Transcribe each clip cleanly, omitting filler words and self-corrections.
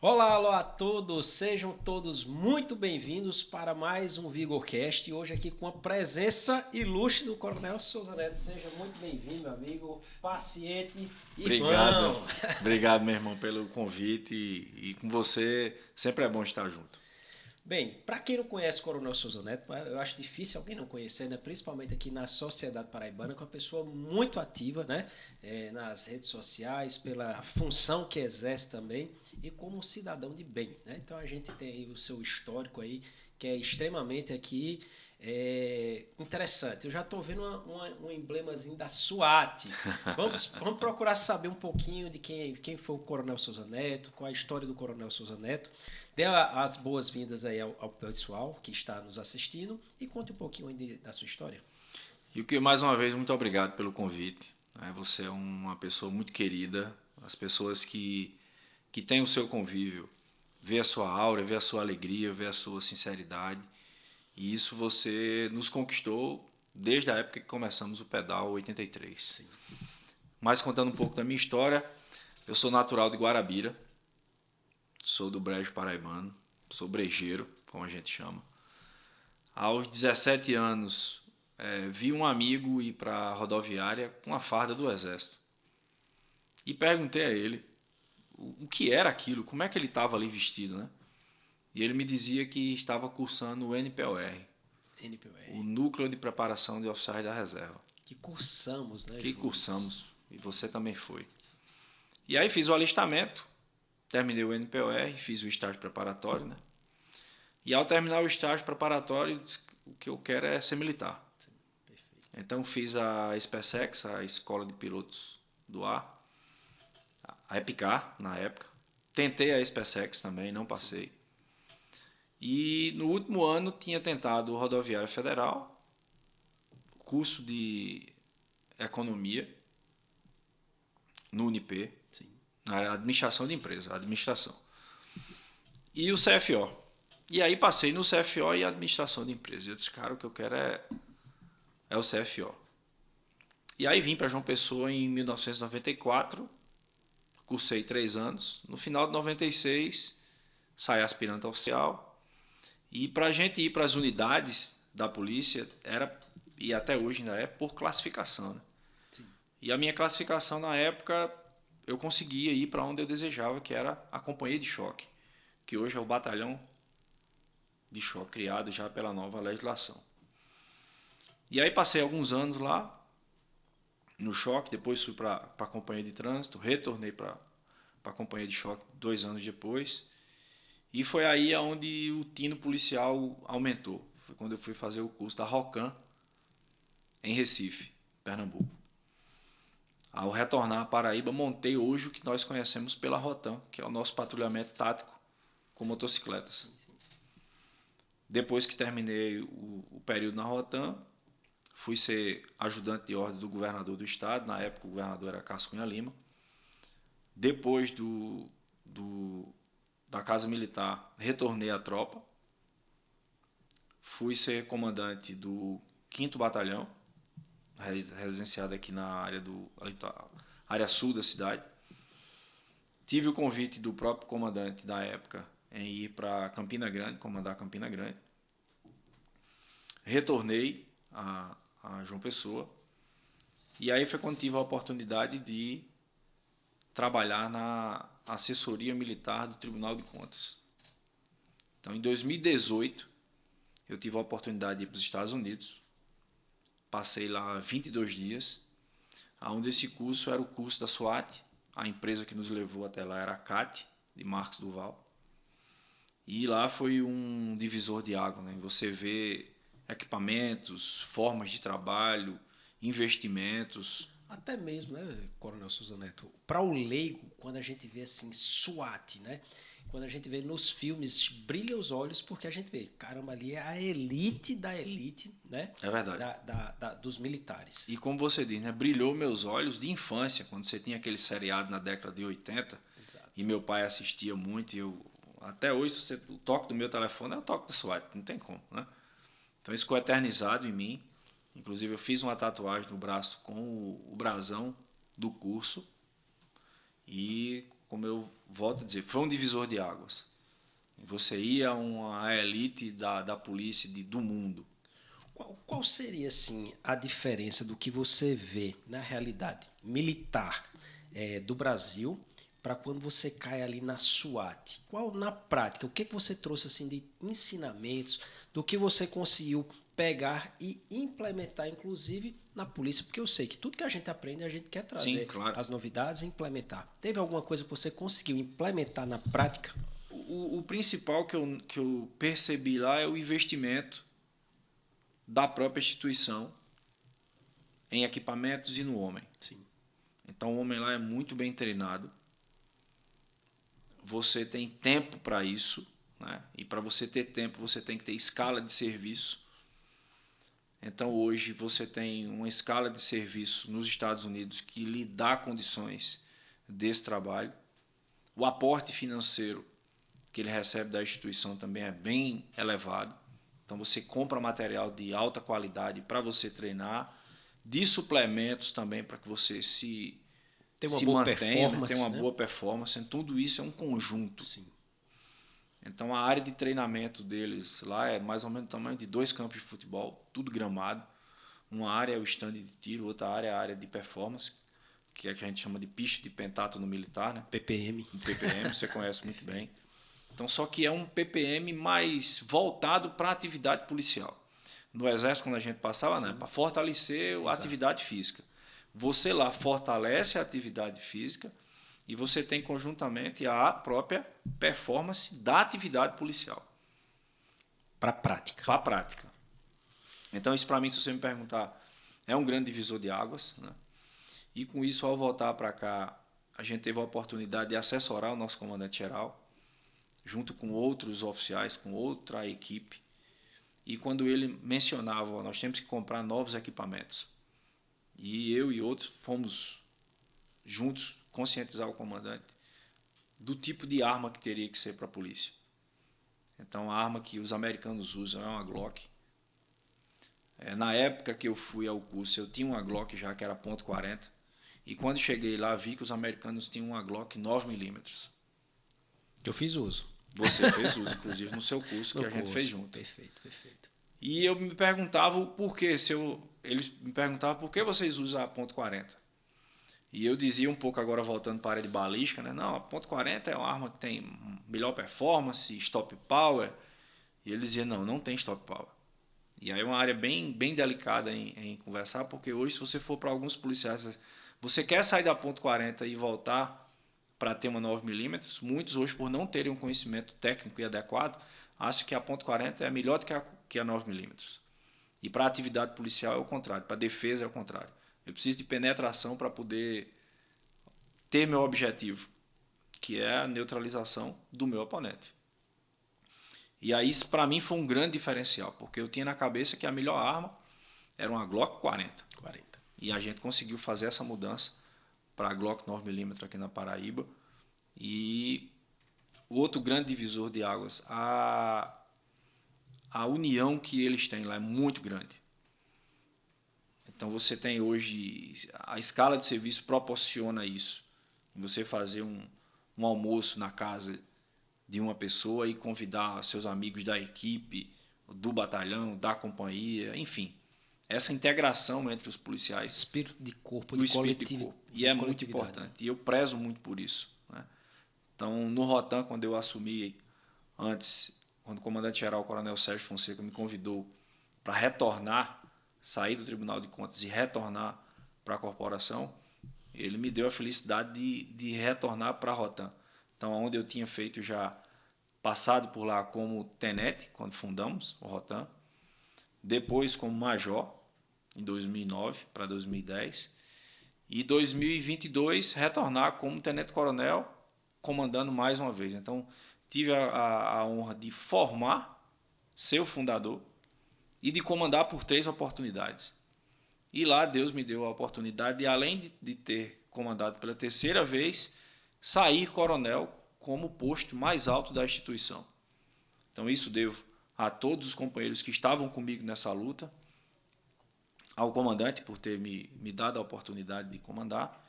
Olá, alô a todos, sejam todos muito bem-vindos para mais um VigorCast. Hoje aqui com a presença ilustre do Coronel Souza Neto. Seja muito bem-vindo, meu amigo, paciente, Obrigado, irmão. obrigado, meu irmão, pelo convite e com você sempre é bom estar junto. Bem, para quem não conhece o Coronel Souza Neto, eu acho difícil alguém não conhecer, né? Principalmente aqui na sociedade paraibana, que é uma pessoa muito ativa, né? Nas redes sociais, pela função que exerce também e como um cidadão de bem, né? Então a gente tem aí o seu histórico aí, que é extremamente aqui interessante. Eu já estou vendo um emblemazinho da SWAT. Vamos procurar saber um pouquinho de quem foi o Coronel Souza Neto, qual a história do Coronel Souza Neto. Dê as boas-vindas aí ao pessoal que está nos assistindo e conte um pouquinho aí da sua história. E o que mais uma vez, muito obrigado pelo convite. Você é uma pessoa muito querida. As pessoas que têm o seu convívio, vê a sua aura, vê a sua alegria, vê a sua sinceridade. E isso você nos conquistou desde a época que começamos o Pedal 83. Sim, sim. Mas contando um pouco da minha história, eu sou natural de Guarabira, sou do Brejo Paraibano, sou brejeiro, como a gente chama. Aos 17 anos, vi um amigo ir para a rodoviária com a farda do Exército. E perguntei a ele o que era aquilo, como é que ele estava ali vestido, né? E ele me dizia que estava cursando o NPOR, NPR. o Núcleo de Preparação de Oficiais da Reserva, Que cursamos, né, que juntos. cursamos, e você também foi. E aí fiz o alistamento, terminei o NPOR, fiz o estágio preparatório, né? E ao terminar o estágio preparatório, o que eu quero é ser militar. Sim, perfeito. Então fiz a SpaceX, a Escola de Pilotos do Ar, a EPICAR na época. Tentei a SpaceX também, não Sim. passei. E no último ano tinha tentado Rodoviária Federal, curso de Economia no Unip, Sim. na área de administração de empresa, administração. E o CFO. E aí passei no CFO e administração de empresa. Eu disse, cara, o que eu quero é o CFO. E aí vim para João Pessoa em 1994, cursei 3 anos. No final de 96, saí aspirante oficial. E para a gente ir para as unidades da polícia, era, e até hoje ainda é, por classificação. Né? Sim. E a minha classificação na época, eu conseguia ir para onde eu desejava, que era a companhia de choque, que hoje é o batalhão de choque criado já pela nova legislação. E aí passei alguns anos lá no choque, depois fui para a companhia de trânsito, retornei para a companhia de choque 2 anos depois. E foi aí onde o tino policial aumentou. Foi quando eu fui fazer o curso da ROCAM em Recife, Pernambuco. Ao retornar à Paraíba, montei hoje o que nós conhecemos pela ROTAM, que é o nosso patrulhamento tático com motocicletas. Depois que terminei o período na ROTAM, fui ser ajudante de ordem do governador do estado. Na época o governador era Cássio Cunha Lima. Depois da Casa Militar, retornei à tropa. Fui ser comandante do 5º Batalhão, residenciado aqui na área sul da cidade. Tive o convite do próprio comandante da época em ir para Campina Grande, comandar Campina Grande. Retornei a João Pessoa. E aí foi quando tive a oportunidade de trabalhar na assessoria militar do Tribunal de Contas. Então, em 2018, eu tive a oportunidade de ir para os Estados Unidos. Passei lá 22 dias, onde esse curso era o curso da SWAT. A empresa que nos levou até lá era a CAT, de Marcos Duval. E lá foi um divisor de água, né? Você vê equipamentos, formas de trabalho, investimentos. Até mesmo, né, Coronel Souza Neto, para o leigo, quando a gente vê assim, SWAT, né? Quando a gente vê nos filmes, brilha os olhos porque a gente vê, caramba, ali é a elite da elite, né? É verdade. Dos militares. E como você diz, né? Brilhou meus olhos de infância, quando você tinha aquele seriado na década de 80, Exato. e meu pai assistia muito, e até hoje, o toque do meu telefone é o toque do SWAT, não tem como, né? Então isso ficou eternizado em mim. Inclusive eu fiz uma tatuagem no braço com o brasão do curso e como eu volto a dizer, foi um divisor de águas. Você ia a uma elite da polícia do mundo. Qual seria, assim, a diferença do que você vê na realidade militar do Brasil para quando você cai ali na SWAT? Qual, na prática, o que você trouxe assim de ensinamentos, do que você conseguiu pegar e implementar, inclusive, na polícia? Porque eu sei que tudo que a gente aprende, a gente quer trazer. Sim, claro. As novidades e implementar. Teve alguma coisa que você conseguiu implementar na prática? O principal que eu percebi lá é o investimento da própria instituição em equipamentos e no homem. Sim. Então o homem lá é muito bem treinado. Você tem tempo para isso, né? E para você ter tempo, você tem que ter escala de serviço. Então hoje você tem uma escala de serviço nos Estados Unidos que lhe dá condições desse trabalho. O aporte financeiro que ele recebe da instituição também é bem elevado. Então você compra material de alta qualidade para você treinar, de suplementos também para que você se mantenha, tenha uma boa performance. Tudo isso é um conjunto. Sim. Então a área de treinamento deles lá é mais ou menos o tamanho de 2 campos de futebol, tudo gramado. Uma área é o stand de tiro, outra área é a área de performance, que é a que a gente chama de pista de pentatlo no militar, né? PPM. Um PPM, você conhece muito bem. Então, só que é um PPM mais voltado para a atividade policial. No Exército, quando a gente passava, né, para fortalecer a atividade física. Você lá fortalece a atividade física e você tem conjuntamente a própria performance da atividade policial. Para a prática. Para a prática. Então, isso para mim, se você me perguntar, é um grande divisor de águas, né? E com isso, ao voltar para cá, a gente teve a oportunidade de assessorar o nosso comandante-geral, junto com outros oficiais, com outra equipe. E quando ele mencionava, nós temos que comprar novos equipamentos. E eu e outros fomos juntos conscientizar o comandante do tipo de arma que teria que ser para a polícia. Então a arma que os americanos usam é uma Glock. Na época que eu fui ao curso, eu tinha uma Glock já que era .40. E quando cheguei lá, vi que os americanos tinham uma Glock 9mm. Eu fiz uso. Você fez uso, inclusive, no seu curso que a gente fez junto. Perfeito, perfeito. E eu me perguntava o porquê. Eles me perguntavam por que vocês usam a .40. E eu dizia um pouco agora, voltando para a área de balística, né? Não, a .40 é uma arma que tem melhor performance, stop power. E ele dizia, não tem stop power. E aí é uma área bem delicada em conversar, porque hoje, se você for para alguns policiais, você quer sair da .40 e voltar para ter uma 9mm, muitos hoje, por não terem um conhecimento técnico e adequado, acham que a .40 é melhor do que a 9mm. E para a atividade policial é o contrário, para a defesa é o contrário. Eu preciso de penetração para poder ter meu objetivo, que é a neutralização do meu oponente. E aí isso para mim foi um grande diferencial, porque eu tinha na cabeça que a melhor arma era uma Glock 40. E a gente conseguiu fazer essa mudança para a Glock 9mm aqui na Paraíba. E o outro grande divisor de águas, a união que eles têm lá é muito grande. Então você tem hoje, a escala de serviço proporciona isso. Você fazer um almoço na casa de uma pessoa e convidar seus amigos da equipe, do batalhão, da companhia, enfim. Essa integração entre os policiais. Espírito de corpo, de coletividade. E é muito importante. E eu prezo muito por isso, né? Então, no Rotan, quando eu assumi antes, quando o comandante-geral, o coronel Sérgio Fonseca, me convidou para retornar, sair do Tribunal de Contas e retornar para a corporação, ele me deu a felicidade de retornar para a Rotan. Então, onde eu tinha feito já, passado por lá como tenente, quando fundamos o Rotan, depois como major, em 2009 para 2010, e 2022 retornar como tenente-coronel, comandando mais uma vez. Então, tive a honra de formar, ser o fundador, e de comandar por 3 oportunidades. E lá Deus me deu a oportunidade de, além de ter comandado pela 3ª vez, sair coronel como o posto mais alto da instituição. Então isso devo a todos os companheiros que estavam comigo nessa luta, ao comandante por ter me dado a oportunidade de comandar,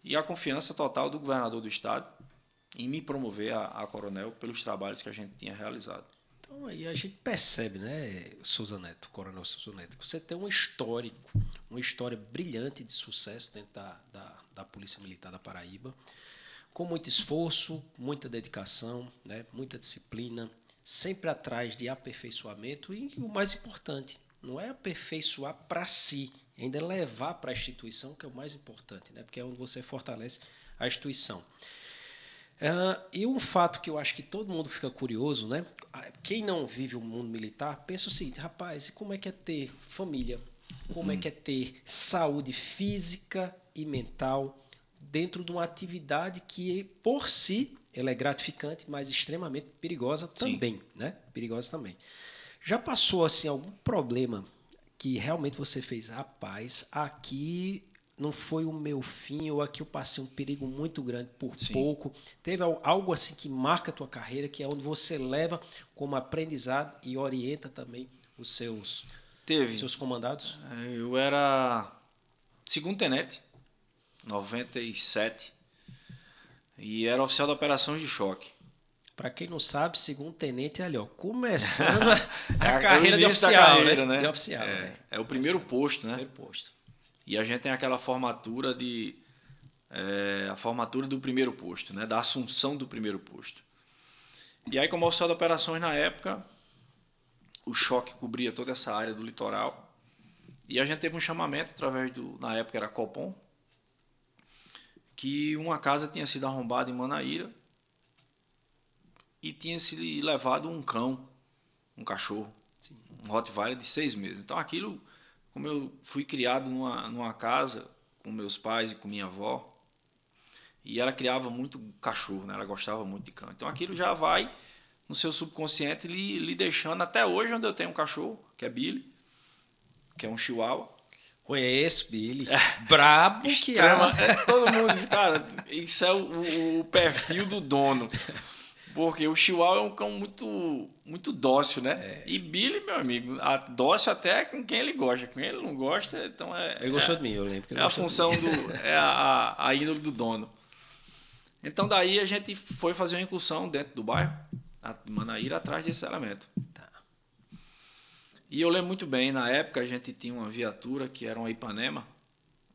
e a confiança total do governador do estado, em me promover a coronel pelos trabalhos que a gente tinha realizado. Então aí a gente percebe, né, Souza Neto, Coronel Souza Neto, que você tem um histórico, uma história brilhante de sucesso dentro da Polícia Militar da Paraíba, com muito esforço, muita dedicação, né, muita disciplina, sempre atrás de aperfeiçoamento e o mais importante, não é aperfeiçoar para si, ainda é levar para a instituição, que é o mais importante, né, porque é onde você fortalece a instituição. E um fato que eu acho que todo mundo fica curioso, né? Quem não vive o mundo militar, pensa o seguinte, rapaz, e como é que é ter família? Como é que é ter saúde física e mental dentro de uma atividade que, por si, ela é gratificante, mas extremamente perigosa também, né? Perigosa também. Já passou, assim, algum problema que realmente você fez, rapaz, aqui não foi o meu fim, ou aqui eu passei um perigo muito grande por pouco. Teve algo assim que marca a tua carreira, que é onde você leva como aprendizado e orienta também os seus comandados? Eu era segundo tenente, 97, e era oficial de operações de choque. Para quem não sabe, segundo tenente é ali, ó, começando a carreira de oficial, carreira, né? De oficial, é o primeiro posto, né? Primeiro posto. E a gente tem aquela formatura a formatura do primeiro posto, né? Da assunção do primeiro posto. E aí, como oficial de operações na época, o choque cobria toda essa área do litoral. E a gente teve um chamamento através na época era Copom, que uma casa tinha sido arrombada em Manaíra e tinha se levado um cão, um cachorro, um Rottweiler de 6 meses. Então aquilo, como eu fui criado numa casa com meus pais e com minha avó, e ela criava muito cachorro, né? Ela gostava muito de cão. Então aquilo já vai no seu subconsciente lhe deixando, até hoje, onde eu tenho um cachorro, que é Billy, que é um chihuahua. Conheço, Billy. Brabo que todo mundo diz, cara, isso é o perfil do dono. Porque o chihuahua é um cão muito, muito dócil, né? E Billy, meu amigo, dócil até com quem ele gosta. Com quem ele não gosta, então Ele gostou de mim, eu lembro. Que ele a função a índole do dono. Então daí a gente foi fazer uma incursão dentro do bairro, de Manaíra, atrás desse elemento. Tá. E eu lembro muito bem, na época a gente tinha uma viatura que era uma Ipanema,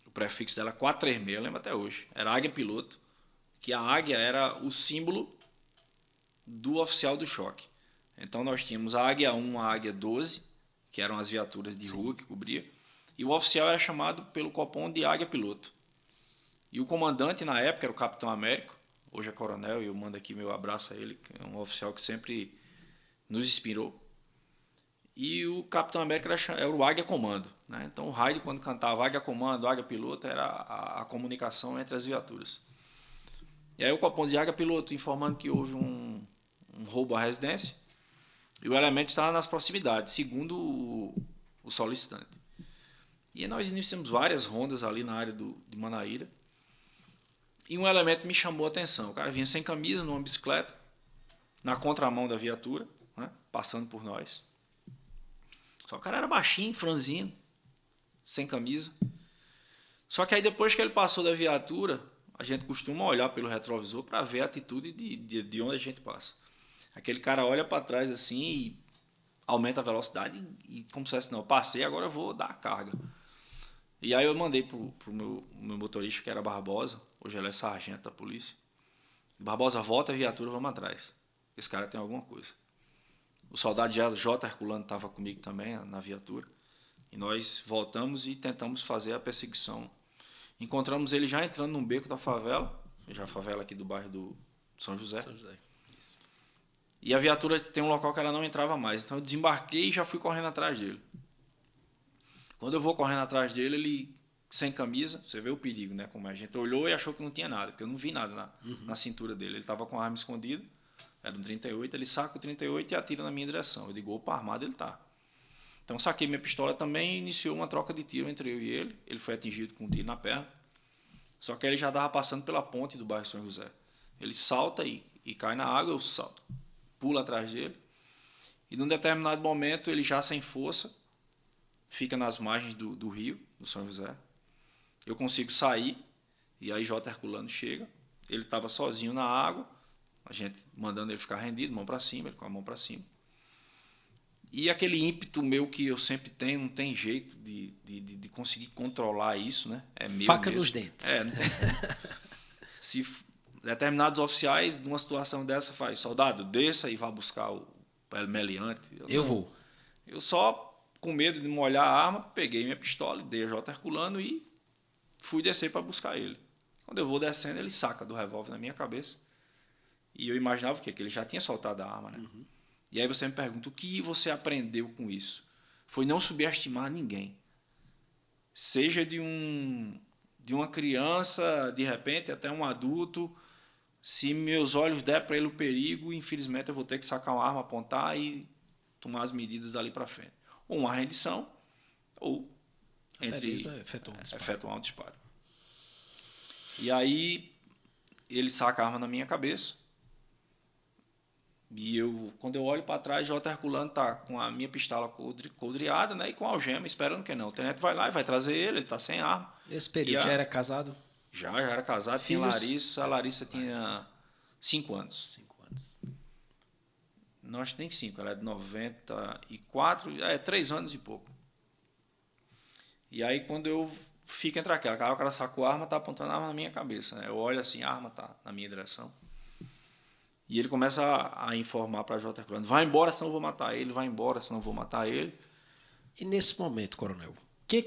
o prefixo dela 436, eu lembro até hoje. Era Águia Piloto, que a águia era o símbolo do oficial do choque. Então nós tínhamos a Águia 1, a Águia 12, que eram as viaturas de rua que cobria, e o oficial era chamado pelo Copom de Águia Piloto. E o comandante na época era o Capitão Américo, hoje é coronel, e eu mando aqui meu abraço a ele, que é um oficial que sempre nos inspirou. E o Capitão América era o Águia Comando, né? Então o raio, quando cantava Águia Comando, Águia Piloto, era a comunicação entre as viaturas. E aí o Copom de Águia Piloto informando que houve um roubo à residência e o elemento estava nas proximidades, segundo o solicitante. E nós iniciamos várias rondas ali na área de Manaíra. E um elemento me chamou a atenção. O cara vinha sem camisa, numa bicicleta, na contramão da viatura, né, passando por nós. Só que o cara era baixinho, franzino, sem camisa. Só que aí depois que ele passou da viatura, a gente costuma olhar pelo retrovisor para ver a atitude de onde a gente passa. Aquele cara olha para trás assim e aumenta a velocidade e como se fosse, não, eu passei, agora eu vou dar a carga. E aí eu mandei pro meu motorista, que era Barbosa, hoje ele é sargento da polícia. Barbosa, volta a viatura, vamos atrás. Esse cara tem alguma coisa. O soldado J. Herculano estava comigo também na viatura. E nós voltamos e tentamos fazer a perseguição. Encontramos ele já entrando num beco da favela, já a favela aqui do bairro do São José. Isso. E a viatura tem um local que ela não entrava mais. Então eu desembarquei e já fui correndo atrás dele. Quando eu vou correndo atrás dele, ele sem camisa, você vê o perigo, né? Como a gente olhou e achou que não tinha nada, porque eu não vi nada na cintura dele. Ele estava com a arma escondida, era um 38, ele saca o 38 e atira na minha direção. Eu digo, opa, armado ele tá. Então saquei minha pistola também e iniciou uma troca de tiro entre eu e ele. Ele foi atingido com um tiro na perna. Só que ele já estava passando pela ponte do bairro São José. Ele salta e cai na água, eu salto, pulo atrás dele. E num determinado momento, ele já sem força, fica nas margens do rio, do São José. Eu consigo sair, e aí J. Herculano chega. Ele estava sozinho na água, A gente mandando ele ficar rendido, mão para cima, ele com a mão para cima. E aquele ímpeto meu que eu sempre tenho, não tem jeito de conseguir controlar isso, né? É meu Faca mesmo. nos dentes. Não tem. Se determinados oficiais, numa situação dessa, faz, soldado, desça e vá buscar o meliante. Eu vou. Eu só, com medo de molhar a arma, peguei minha pistola, dei a J. Herculano e fui descer para buscar ele. Quando eu vou descendo, ele saca do revólver na minha cabeça. E eu imaginava o quê? Que ele já tinha soltado a arma, né? Uhum. E aí você me pergunta, o que você aprendeu com isso? Foi não subestimar ninguém. Seja de uma criança, de repente, até um adulto. Se meus olhos der para ele o perigo, infelizmente eu vou ter que sacar uma arma, apontar e tomar as medidas dali para frente. Ou uma rendição, ou efetuar um disparo. E aí ele saca a arma na minha cabeça. E quando eu olho para trás, J. Herculano está com a minha pistola coldreada, né, e com a algema, esperando que não. O tenente vai lá e vai trazer ele está sem arma. Nesse período já era casado? Já era casado, tinha Larissa. A Larissa tinha 5 anos. 5 anos. Não, acho que nem 5, ela é de 94, 3 anos e pouco. E aí quando eu fico entre aquela, cara, o cara sacou a arma, tá apontando a arma na minha cabeça, né? Eu olho assim, a arma tá na minha direção. E ele começa a informar para J. Herculano, vai embora, senão eu vou matar ele, vai embora, senão eu vou matar ele. E nesse momento, coronel, o que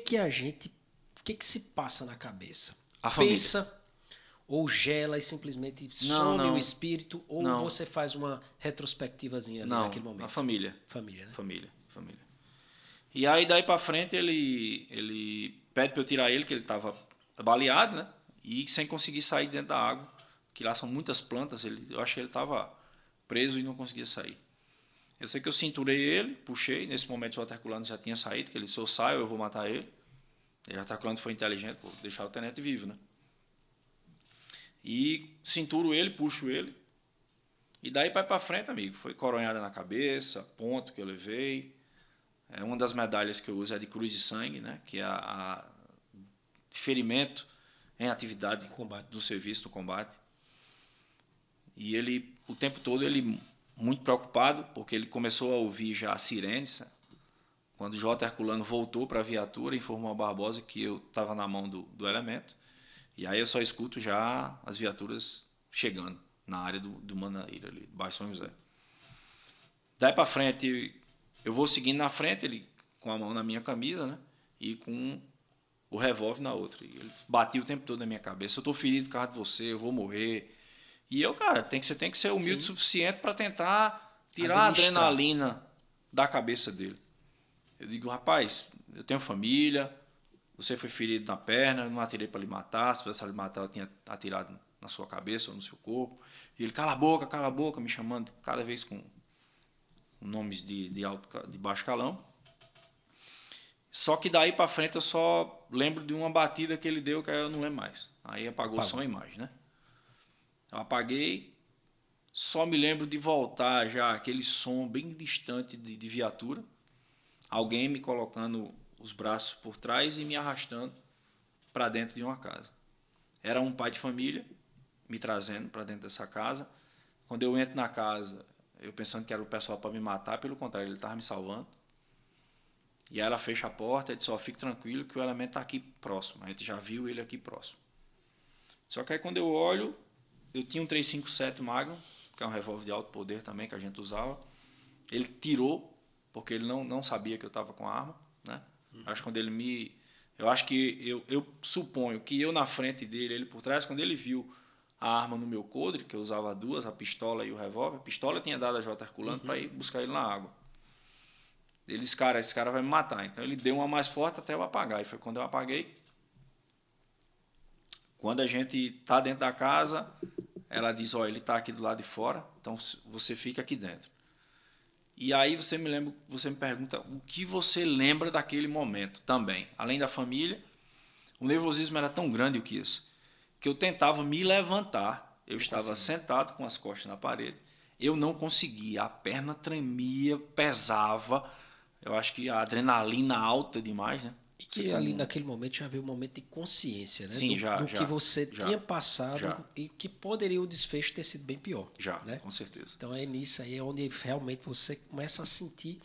se passa na cabeça? A família. Pensa, ou gela e simplesmente some o espírito, ou você faz uma retrospectivazinha ali naquele momento? A família. Família, né? Família. E aí, daí para frente, ele pede para eu tirar ele, que ele estava baleado, né? E sem conseguir sair dentro da água, que lá são muitas plantas, eu acho que ele estava preso e não conseguia sair. Eu sei que eu cinturei ele, puxei, nesse momento o J. Herculano já tinha saído, que ele, se eu saio, eu vou matar ele. E o J. Herculano foi inteligente, por deixar o tenente vivo, né? E cinturo ele, puxo ele. E daí para frente, amigo, foi coronhada na cabeça, ponto que eu levei. Uma das medalhas que eu uso é de cruz de sangue, né? Que é a ferimento em atividade do serviço, do combate. E ele, o tempo todo, ele muito preocupado, porque ele começou a ouvir já as sirenes. Quando o J. Herculano voltou para a viatura, informou a Barbosa que eu estava na mão do elemento. E aí eu só escuto já as viaturas chegando na área do Manaíra, ali, Baixo São José. Daí para frente, eu vou seguindo na frente, ele com a mão na minha camisa, né? E com o revólver na outra. E ele batia o tempo todo na minha cabeça. Eu estou ferido por causa de você, eu vou morrer. E eu, cara, você tem que ser humilde o suficiente para tentar tirar a adrenalina da cabeça dele. Eu digo, rapaz, eu tenho família, você foi ferido na perna, eu não atirei para lhe matar, se fosse lhe matar eu tinha atirado na sua cabeça ou no seu corpo. E ele, cala a boca, me chamando cada vez com nomes de baixo calão. Só que daí para frente eu só lembro de uma batida que ele deu que eu não lembro mais. Aí apagou só a imagem, né? Eu apaguei, só me lembro de voltar já aquele som bem distante de viatura. Alguém me colocando os braços por trás e me arrastando para dentro de uma casa. Era um pai de família me trazendo para dentro dessa casa. Quando eu entro na casa, eu pensando que era o pessoal para me matar, pelo contrário, ele estava me salvando. E aí ela fecha a porta e disse, fique tranquilo que o elemento está aqui próximo. A gente já viu ele aqui próximo. Só que aí quando eu olho, eu tinha um 357 Magnum, que é um revólver de alto poder também, que a gente usava. Ele tirou, porque ele não sabia que eu estava com a arma, né? Acho que quando ele eu acho que eu suponho que eu na frente dele, ele por trás, quando ele viu a arma no meu coldre, que eu usava duas, a pistola e o revólver, a pistola eu tinha dado a J. Herculano para ir buscar ele na água. Ele disse, cara, esse cara vai me matar. Então ele deu uma mais forte até eu apagar. E foi quando eu apaguei. Quando a gente está dentro da casa, ela diz, ele está aqui do lado de fora, então você fica aqui dentro. E aí você me pergunta o que você lembra daquele momento também. Além da família, o nervosismo era tão grande, o que isso, que eu tentava me levantar. Eu estava sentado com as costas na parede. Eu não conseguia, a perna tremia, pesava. Eu acho que a adrenalina alta demais, né? E que ali naquele momento já veio um momento de consciência, né? Sim, do que você tinha passado já. e que poderia o desfecho ter sido bem pior. Já, né? com certeza. Então é nisso aí onde realmente você começa a sentir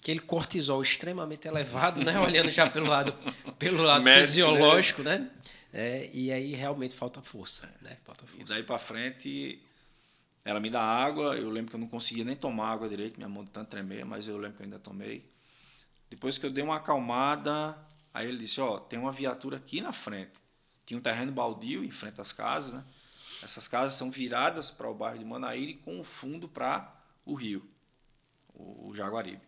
aquele cortisol extremamente elevado, né? Olhando já pelo lado Médico, fisiológico, né? E aí realmente falta força, né? Falta força. E daí para frente, ela me dá água. Eu lembro que eu não conseguia nem tomar água direito, minha mão de tanto tremer, mas eu lembro que eu ainda tomei. Depois que eu dei uma acalmada, aí ele disse, tem uma viatura aqui na frente. Tinha um terreno baldio em frente às casas, né? Essas casas são viradas para o bairro de Manaíra e com o fundo para o rio, o Jaguaribe.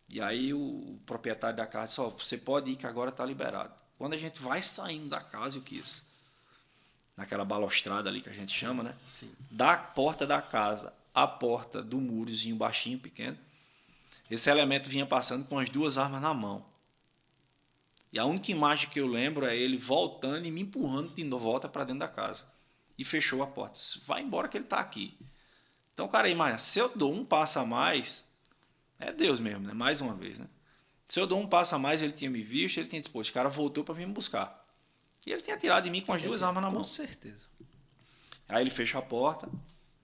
E aí o proprietário da casa disse, você pode ir que agora está liberado. Quando a gente vai saindo da casa, eu quis, naquela balaustrada ali que a gente chama, né? Sim. Da porta da casa à porta do murozinho baixinho, pequeno, esse elemento vinha passando com as duas armas na mão. E a única imagem que eu lembro é ele voltando e me empurrando de volta para dentro da casa. E fechou a porta. Vai embora que ele está aqui. Então, cara, imagina, se eu dou um passo a mais, é Deus mesmo, né? Mais uma vez, né? Se eu dou um passo a mais, ele tinha me visto, ele tinha disposto. O cara voltou para vir me buscar. E ele tinha tirado de mim com as duas armas na mão. Com certeza. Aí ele fecha a porta,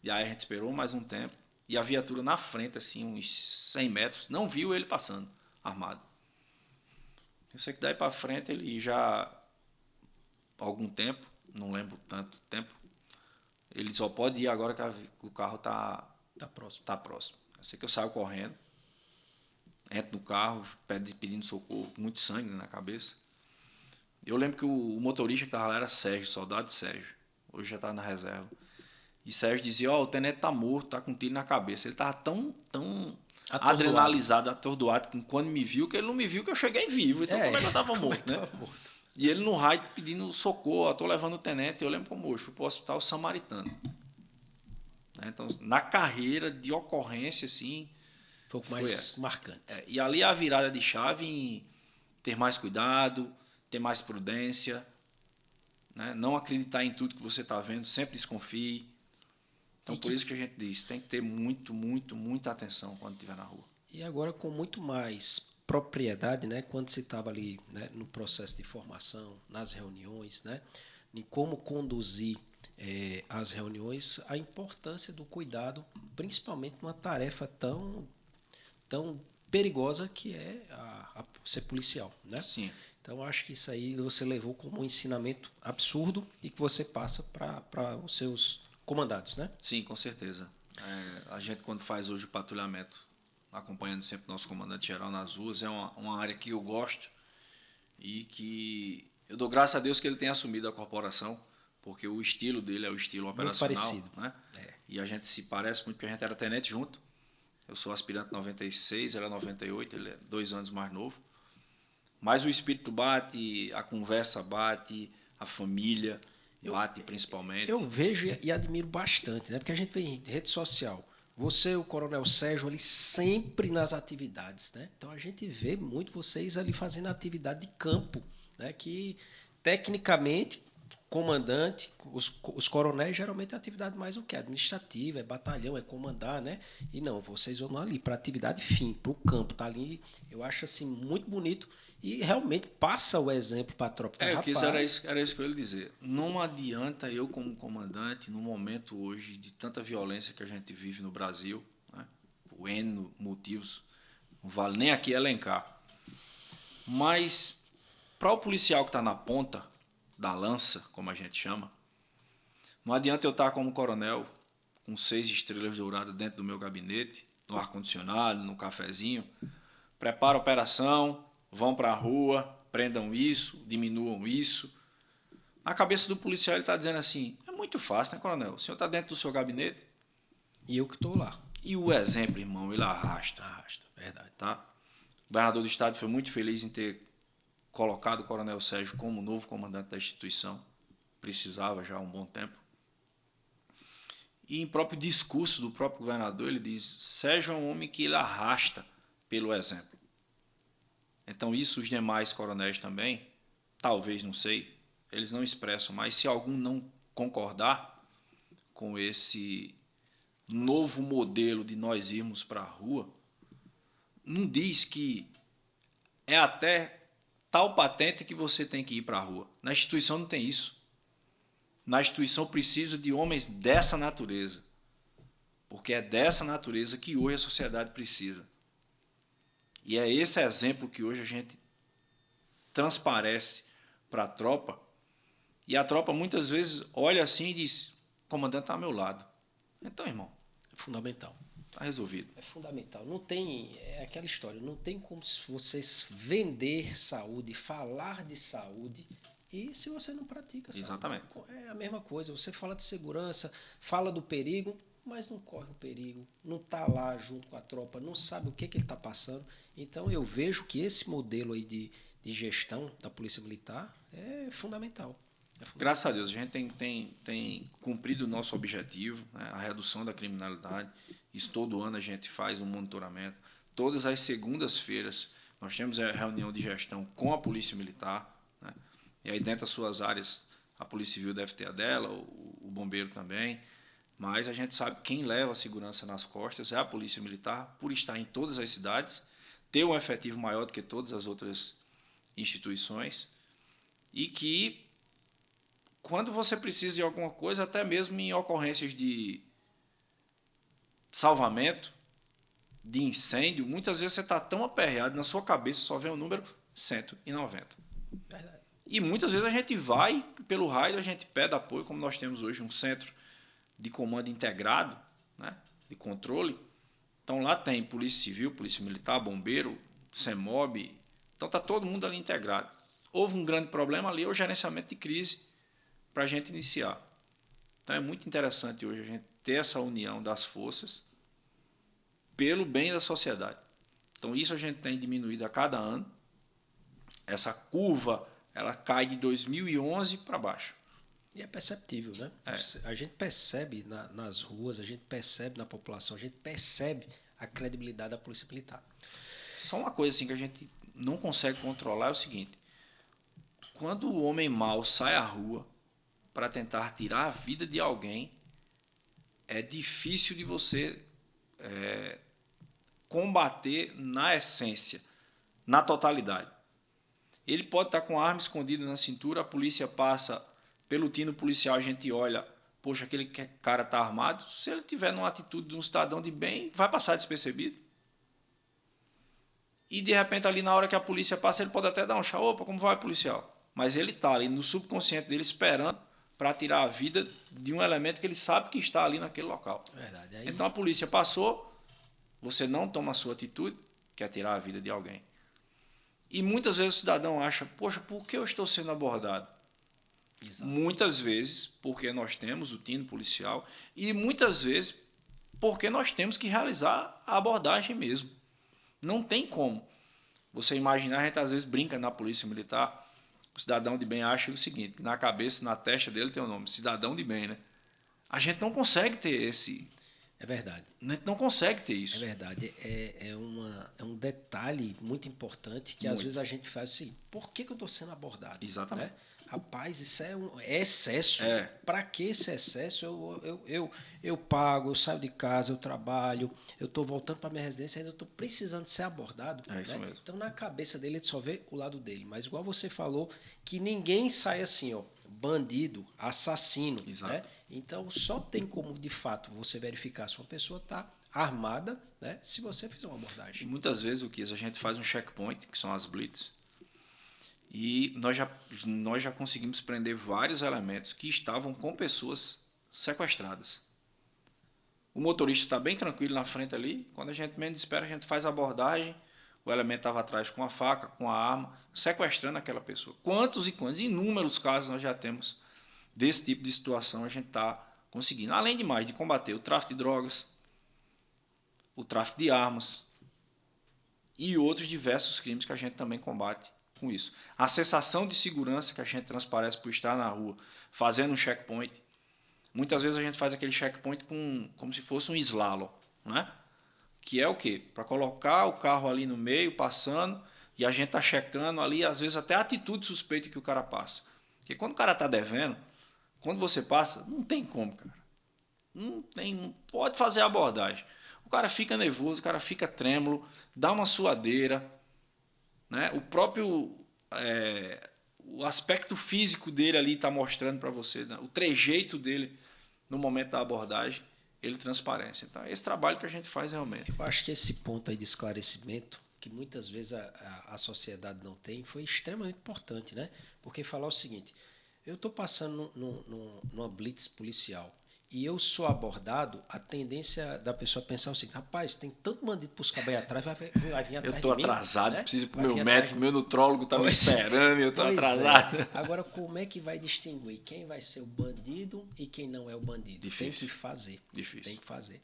e aí a gente esperou mais um tempo, e a viatura na frente, assim, uns 100 metros, não viu ele passando, armado. Eu sei que daí para frente ele já, algum tempo, não lembro tanto tempo, ele só pode ir agora que o carro tá próximo. Tá próximo. Eu sei que eu saio correndo, entro no carro, pedindo socorro, muito sangue na cabeça. Eu lembro que o motorista que estava lá era Sérgio, soldado Sérgio. Hoje já está na reserva. E Sérgio dizia, o tenente tá morto, tá com um tiro na cabeça. Ele estava tão adrenalizado, atordoado, que quando me viu, que ele não me viu que eu cheguei vivo. Então como é que eu estava morto, né? Morto. E ele no raio pedindo socorro, tô levando o tenente. Eu lembro como hoje, fui para o hospital Samaritano. Então, na carreira de ocorrência, assim... Foi o mais marcante. E ali a virada de chave em ter mais cuidado, ter mais prudência, né? Não acreditar em tudo que você está vendo, sempre desconfie. Então, por isso que a gente diz, tem que ter muita atenção quando estiver na rua. E agora com muito mais propriedade, né? Quando você estava ali, né, no processo de formação, nas reuniões, né? Em como conduzir as reuniões, a importância do cuidado, principalmente numa tarefa tão perigosa que é ser policial, né? Sim. Então, acho que isso aí você levou como um ensinamento absurdo e que você passa para os seus comandados, né? Sim, com certeza. A gente, quando faz hoje o patrulhamento, acompanhando sempre o nosso comandante-geral nas ruas, é uma área que eu gosto e que eu dou graças a Deus que ele tenha assumido a corporação, porque o estilo dele é o estilo operacional. Muito parecido. Né? E a gente se parece muito, porque a gente era tenente junto. Eu sou aspirante 96, ele é 98, ele é 2 anos mais novo. Mas o espírito bate, a conversa bate, a família bate principalmente. Eu vejo e admiro bastante, né? Porque a gente vê em rede social, você e o Coronel Sérgio ali sempre nas atividades, né? Então a gente vê muito vocês ali fazendo atividade de campo, né? Que tecnicamente, comandante, os coronéis geralmente é atividade mais o que? Administrativa, é batalhão, é comandar, né? E não, vocês vão ali para atividade fim, para o campo, tá ali, eu acho assim muito bonito e realmente passa o exemplo para a tropa. Era isso que eu ia dizer. Não adianta eu como comandante, no momento hoje de tanta violência que a gente vive no Brasil, né? Por N motivos, não vale nem aqui elencar. Mas para o policial que está na ponta da lança, como a gente chama, não adianta eu estar como coronel, com 6 estrelas douradas dentro do meu gabinete, no ar-condicionado, no cafezinho, prepara a operação, vão para a rua, prendam isso, diminuam isso. Na cabeça do policial ele está dizendo assim, é muito fácil, né, coronel? O senhor está dentro do seu gabinete. E eu que estou lá. E o exemplo, irmão, ele arrasta. Arrasta, verdade. Tá? O governador do estado foi muito feliz em ter colocado o coronel Sérgio como novo comandante da instituição. Precisava já há um bom tempo. E em próprio discurso do próprio governador, ele diz, Sérgio é um homem que ele arrasta pelo exemplo. Então isso os demais coronéis também, talvez, não sei, eles não expressam, mas se algum não concordar com esse novo modelo de nós irmos para a rua, não diz que é até tal patente que você tem que ir para a rua. Na instituição não tem isso. Na instituição precisa de homens dessa natureza. Porque é dessa natureza que hoje a sociedade precisa. E é esse exemplo que hoje a gente transparece para a tropa. E a tropa muitas vezes olha assim e diz: o comandante está ao meu lado. Então, irmão, É fundamental. está resolvido. É fundamental. Não tem, é aquela história, não tem como vocês vender saúde, falar de saúde, e se você não pratica saúde. Exatamente. É a mesma coisa. Você fala de segurança, fala do perigo, mas não corre o perigo, não está lá junto com a tropa, não sabe o que ele está passando. Então eu vejo que esse modelo aí de gestão da Polícia Militar é fundamental. Graças a Deus, a gente tem cumprido o nosso objetivo, né? A redução da criminalidade. Isso todo ano a gente faz um monitoramento. Todas as segundas-feiras nós temos a reunião de gestão com a Polícia Militar, né? E aí dentro das suas áreas a Polícia Civil deve ter a dela, o Bombeiro também. Mas a gente sabe que quem leva a segurança nas costas é a Polícia Militar, por estar em todas as cidades, ter um efetivo maior do que todas as outras instituições, e que quando você precisa de alguma coisa, até mesmo em ocorrências de salvamento, de incêndio, muitas vezes você está tão aperreado, na sua cabeça só vem o número 190. Verdade. E muitas vezes a gente vai, pelo raio, a gente pede apoio, como nós temos hoje um centro de comando integrado, né, de controle. Então lá tem Polícia Civil, Polícia Militar, Bombeiro, CEMOB. Então está todo mundo ali integrado. Houve um grande problema ali, é o gerenciamento de crise para a gente iniciar. Então é muito interessante hoje a gente ter essa união das forças pelo bem da sociedade. Então isso a gente tem diminuído a cada ano. Essa curva ela cai de 2011 para baixo. E é perceptível, né? É. A gente percebe nas ruas, a gente percebe na população, a gente percebe a credibilidade da Polícia Militar. Só uma coisa assim que a gente não consegue controlar é o seguinte: quando o homem mau sai à rua para tentar tirar a vida de alguém, é difícil de você combater na essência, na totalidade. Ele pode estar com a arma escondida na cintura, a polícia passa pelo tino policial, a gente olha, poxa, aquele cara está armado. Se ele tiver numa atitude de um cidadão de bem, vai passar despercebido. E de repente ali na hora que a polícia passa, ele pode até dar um chá, opa, como vai, policial? Mas ele está ali no subconsciente dele esperando para tirar a vida de um elemento que ele sabe que está ali naquele local. Verdade. Aí... Então a polícia passou, você não toma a sua atitude, que é tirar a vida de alguém. E muitas vezes o cidadão acha, poxa, por que eu estou sendo abordado? Exato. Muitas vezes porque nós temos o tino policial e muitas vezes porque nós temos que realizar a abordagem mesmo. Não tem como. Você imaginar, a gente às vezes brinca na Polícia Militar, o cidadão de bem acha o seguinte, na cabeça, na testa dele tem o nome, cidadão de bem, né? A gente não consegue ter esse... É verdade. A gente não consegue ter isso. É verdade. É um detalhe muito importante que às vezes a gente faz assim, por que eu estou sendo abordado? Exatamente. Né? Rapaz, isso é excesso. É. Para que esse excesso? Eu pago, eu saio de casa, eu trabalho, eu estou voltando para minha residência, ainda estou precisando ser abordado. É isso mesmo. Então, na cabeça dele, ele só vê o lado dele. Mas, igual você falou, que ninguém sai assim, ó, bandido, assassino. Exato. Né? Então, só tem como, de fato, você verificar se uma pessoa está armada, né? Se você fizer uma abordagem. E muitas vezes o que a gente faz um checkpoint, que são as blitz, e nós já conseguimos prender vários elementos que estavam com pessoas sequestradas. O motorista está bem tranquilo na frente ali, quando a gente menos espera, a gente faz a abordagem, o elemento estava atrás com a faca, com a arma, sequestrando aquela pessoa. Quantos e quantos, inúmeros casos nós já temos desse tipo de situação, a gente está conseguindo. Além de mais, de combater o tráfico de drogas, o tráfico de armas e outros diversos crimes que a gente também combate com isso. A sensação de segurança que a gente transparece por estar na rua, fazendo um checkpoint. Muitas vezes a gente faz aquele checkpoint como se fosse um slalom, né? Que é o quê? Para colocar o carro ali no meio, passando, e a gente está checando ali, às vezes até a atitude suspeita que o cara passa. Porque quando o cara está devendo, quando você passa, não tem como, cara. Não pode fazer a abordagem. O cara fica nervoso, o cara fica trêmulo, dá uma suadeira, né? O próprio o aspecto físico dele ali está mostrando para você, né? O trejeito dele no momento da abordagem, ele transparece. Então, é esse trabalho que a gente faz realmente. Eu acho que esse ponto aí de esclarecimento, que muitas vezes a sociedade não tem, foi extremamente importante, né? Porque falar o seguinte, eu estou passando numa blitz policial e eu sou abordado, a tendência da pessoa pensar o seguinte, rapaz, tem tanto bandido para os cabos aí atrás, vai vir atrás eu estou de mim, atrasado, né? preciso ir para o meu médico, meu nutrólogo está me Pois- esperando e eu estou Pois atrasado. é. Agora, como é que vai distinguir quem vai ser o bandido e quem não é o bandido? Difícil. Tem que fazer. Difícil. Tem que fazer.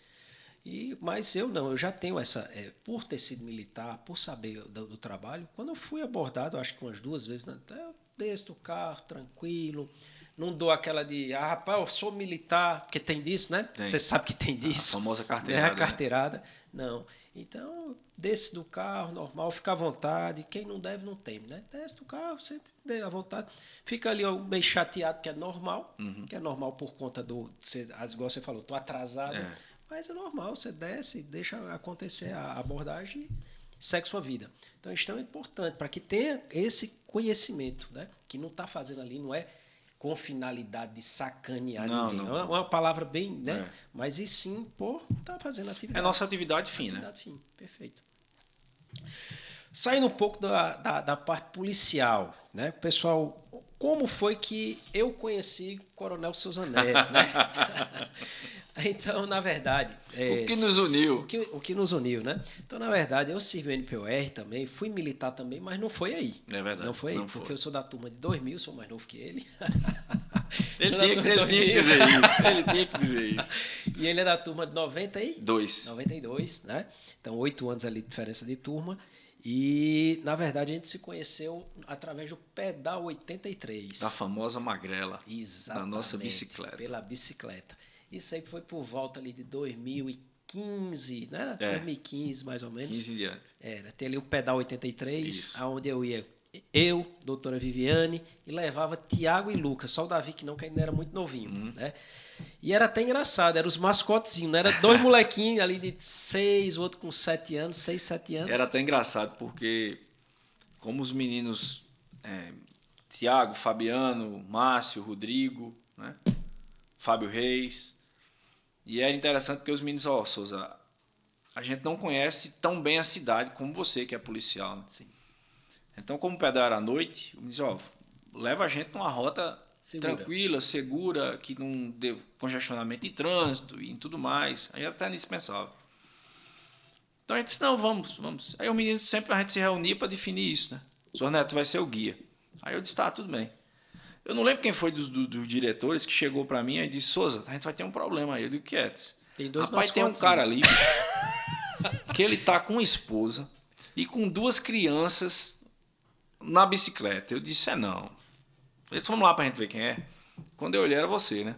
Mas eu não, eu já tenho essa. Por ter sido militar, por saber do trabalho, quando eu fui abordado, acho que umas 2 vezes, né, eu desço do carro, tranquilo. Não dou aquela de, rapaz, eu sou militar, porque tem disso, né? Tem. Você sabe que tem disso. A famosa É carteirada. a carteirada. Não. Então, desce do carro, normal, fica à vontade. Quem não deve, não teme, né? Desce do carro, você dê à vontade. Fica ali ó, meio chateado, que é normal. Que é normal por conta do... igual você falou, tô atrasado. É. Mas é normal, você desce, deixa acontecer a abordagem e segue sua vida. Então, isso é importante para que tenha esse conhecimento, né? Que não está fazendo ali, não é com finalidade de sacanear Não, ninguém. não. É uma palavra bem, né? É. Mas e sim, por estar fazendo atividade. É nossa atividade fim, né? Atividade fim, perfeito. Saindo um pouco da parte policial, né? Pessoal, como foi que eu conheci o Coronel Souza Neto, né? Então, na verdade... O que nos uniu. O que nos uniu, né? Então, na verdade, eu sirvi o NPOR também, fui militar também, mas não foi aí. É verdade. Não foi aí, não porque foi. eu sou da turma de 2000, sou mais novo que ele. Ele tinha que dizer isso. Ele tinha que dizer isso. E ele é da turma de 92. 2. 92, né? Então, 8 anos ali de diferença de turma. E, na verdade, a gente se conheceu através do Pedal 83. Da famosa magrela. Exatamente. Da nossa bicicleta. Pela bicicleta. Isso aí foi por volta ali de 2015, né? 2015, mais ou menos. 15 em diante. Era, tem ali o Pedal 83, Isso. aonde eu ia, eu, doutora Viviane, e levava Tiago e Lucas, só o Davi que não, que ainda era muito novinho, né? E era até engraçado, eram os mascotezinhos, né? Era 2 molequinhos ali de 6, o outro com 7 anos, 6, 7 anos. Era até engraçado, porque como os meninos Tiago, Fabiano, Márcio, Rodrigo, né? Fábio Reis. E era interessante porque os meninos, Souza, a gente não conhece tão bem a cidade como você, que é policial. Né? Sim. Então, como o pedal era à noite, me diz, leva a gente numa rota tranquila, segura, que não dê congestionamento de trânsito e tudo mais. Aí até nisso pensava. Então a gente disse, não, vamos. Aí o menino sempre a gente se reunia para definir isso, né? O senhor Neto vai ser o guia. Aí eu disse, tá, tudo bem. Eu não lembro quem foi dos diretores que chegou para mim e disse, Souza, a gente vai ter um problema aí. Eu digo, que é? Tem 2 Rapaz, tem um cara ali que ele tá com uma esposa e com 2 crianças na bicicleta. Eu disse, não. Ele disse, vamos lá pra gente ver quem é. Quando eu olhei, era você, né?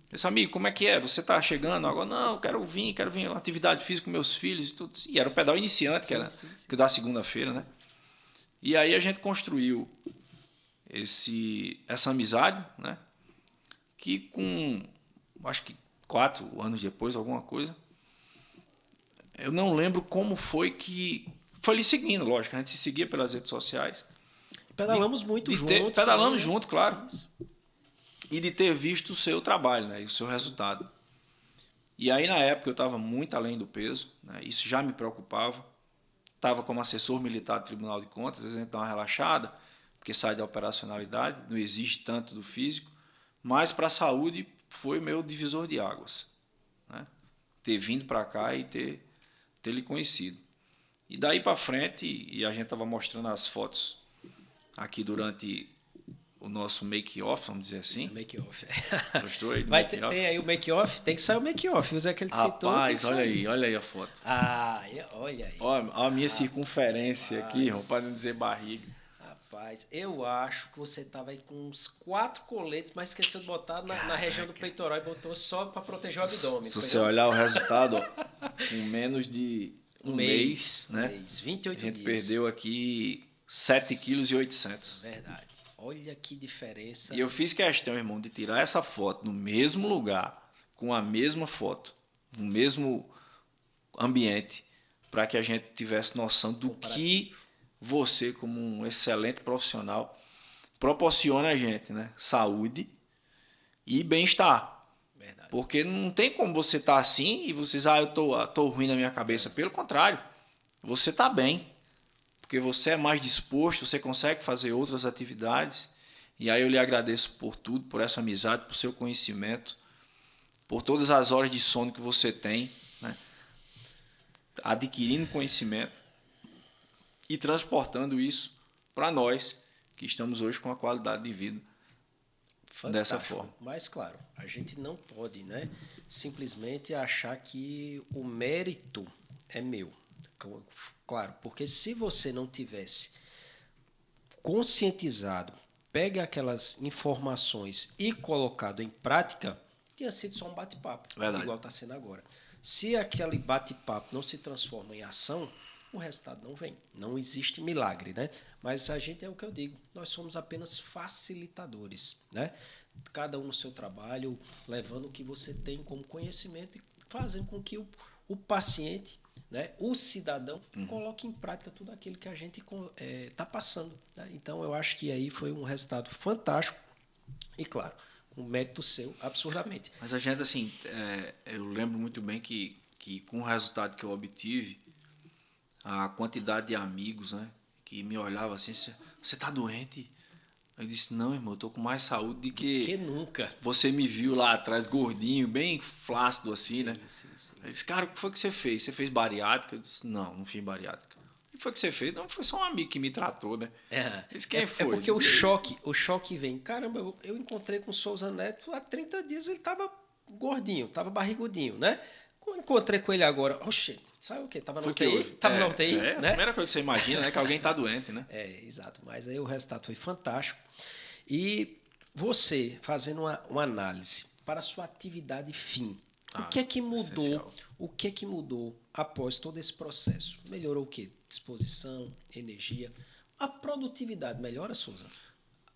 Eu disse, amigo, como é que é? Você tá chegando agora? Não, eu quero vir, atividade física com meus filhos e tudo. E era o pedal iniciante, que era que da segunda-feira, né? E aí a gente construiu essa amizade, né? Que com, acho que 4 anos depois, alguma coisa, eu não lembro como foi que... Foi lhe seguindo, lógico, a gente se seguia pelas redes sociais. Pedalamos muito juntos. Pedalamos junto, claro. Isso. E de ter visto o seu trabalho, né? E o seu resultado. E aí, na época, eu estava muito além do peso, né? Isso já me preocupava. Estava como assessor militar do Tribunal de Contas, às vezes a gente dá uma relaxada, porque sai da operacionalidade, não exige tanto do físico, mas para a saúde foi meu divisor de águas, né? Ter vindo para cá e ter lhe conhecido. E daí para frente, e a gente estava mostrando as fotos aqui durante o nosso make-off, vamos dizer assim. Make-off. Gostou aí do Vai make-off? Tem aí o make-off, tem que sair o make-off, o Zé que ele citou. Rapaz, olha aí a foto. Olha aí. Olha a minha circunferência aqui, para não dizer barriga. Rapaz, eu acho que você tava aí com uns 4 coletes, mas esqueceu de botar na região do peitoral e botou só para proteger o abdômen. Se você olhar o resultado, com menos de um mês, né? 28 dias. A gente perdeu aqui 7,8 kg. Verdade. Olha que diferença. E eu fiz questão, irmão, de tirar essa foto no mesmo lugar, com a mesma foto, no mesmo ambiente, para que a gente tivesse noção do que você, como um excelente profissional, proporciona a gente, né? Saúde e bem-estar. Verdade. Porque não tem como você estar assim e você diz, eu tô ruim na minha cabeça. Pelo contrário, você está bem. Porque você é mais disposto, você consegue fazer outras atividades. E aí eu lhe agradeço por tudo, por essa amizade, por seu conhecimento, por todas as horas de sono que você tem, né? Adquirindo conhecimento e transportando isso para nós que estamos hoje com a qualidade de vida dessa forma. Mas, claro, a gente não pode, né, simplesmente achar que o mérito é meu. Claro, porque se você não tivesse conscientizado, pega aquelas informações e colocado em prática, tinha sido só um bate-papo, igual está sendo agora. Se aquele bate-papo não se transforma em ação, o resultado não vem. Não existe milagre, né? Mas a gente é o que eu digo, nós somos apenas facilitadores, né? Cada um no seu trabalho, levando o que você tem como conhecimento e fazendo com que o paciente, né, o cidadão, coloque em prática tudo aquilo que a gente está passando, né? Então, eu acho que aí foi um resultado fantástico e, claro, com mérito seu, absurdamente. Mas a gente, assim, eu lembro muito bem que com o resultado que eu obtive, a quantidade de amigos, né, que me olhavam assim, você tá doente? Eu disse, não, irmão, eu tô com mais saúde do que nunca. Você me viu lá atrás, gordinho, bem flácido assim, sim, né? Sim. Eu disse, cara, o que foi que você fez? Você fez bariátrica? Eu disse, não fiz bariátrica. O que foi que você fez? Não, foi só um amigo que me tratou, né? Eu disse, quem foi? É porque o choque vem. Caramba, eu encontrei com o Souza Neto há 30 dias, ele tava gordinho, tava barrigudinho, né? Encontrei com ele agora, oxe, sabe o quê? Tava na UTI? Tava na UTI, né? A primeira coisa que você imagina, né? Que alguém tá doente, né? Exato. Mas aí o resultado foi fantástico. E você, fazendo uma análise para a sua atividade fim, o que é que mudou? Essencial. O que é que mudou após todo esse processo? Melhorou o quê? Disposição, energia. A produtividade melhora, Souza?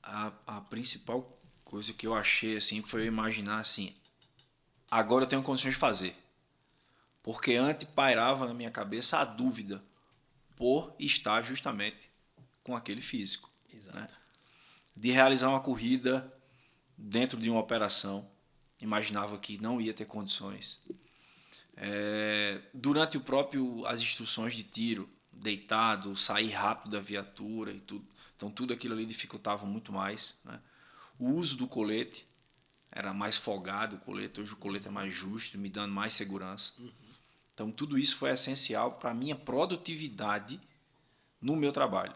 A principal coisa que eu achei assim foi eu imaginar assim, agora eu tenho condições de fazer. Porque antes pairava na minha cabeça a dúvida por estar justamente com aquele físico. Exato. Né? De realizar uma corrida dentro de uma operação, imaginava que não ia ter condições. Durante as instruções de tiro, deitado, sair rápido da viatura e tudo. Então tudo aquilo ali dificultava muito mais. Né? O uso do colete era mais folgado, o colete. Hoje o colete é mais justo, me dando mais segurança. Então tudo isso foi essencial para a minha produtividade no meu trabalho.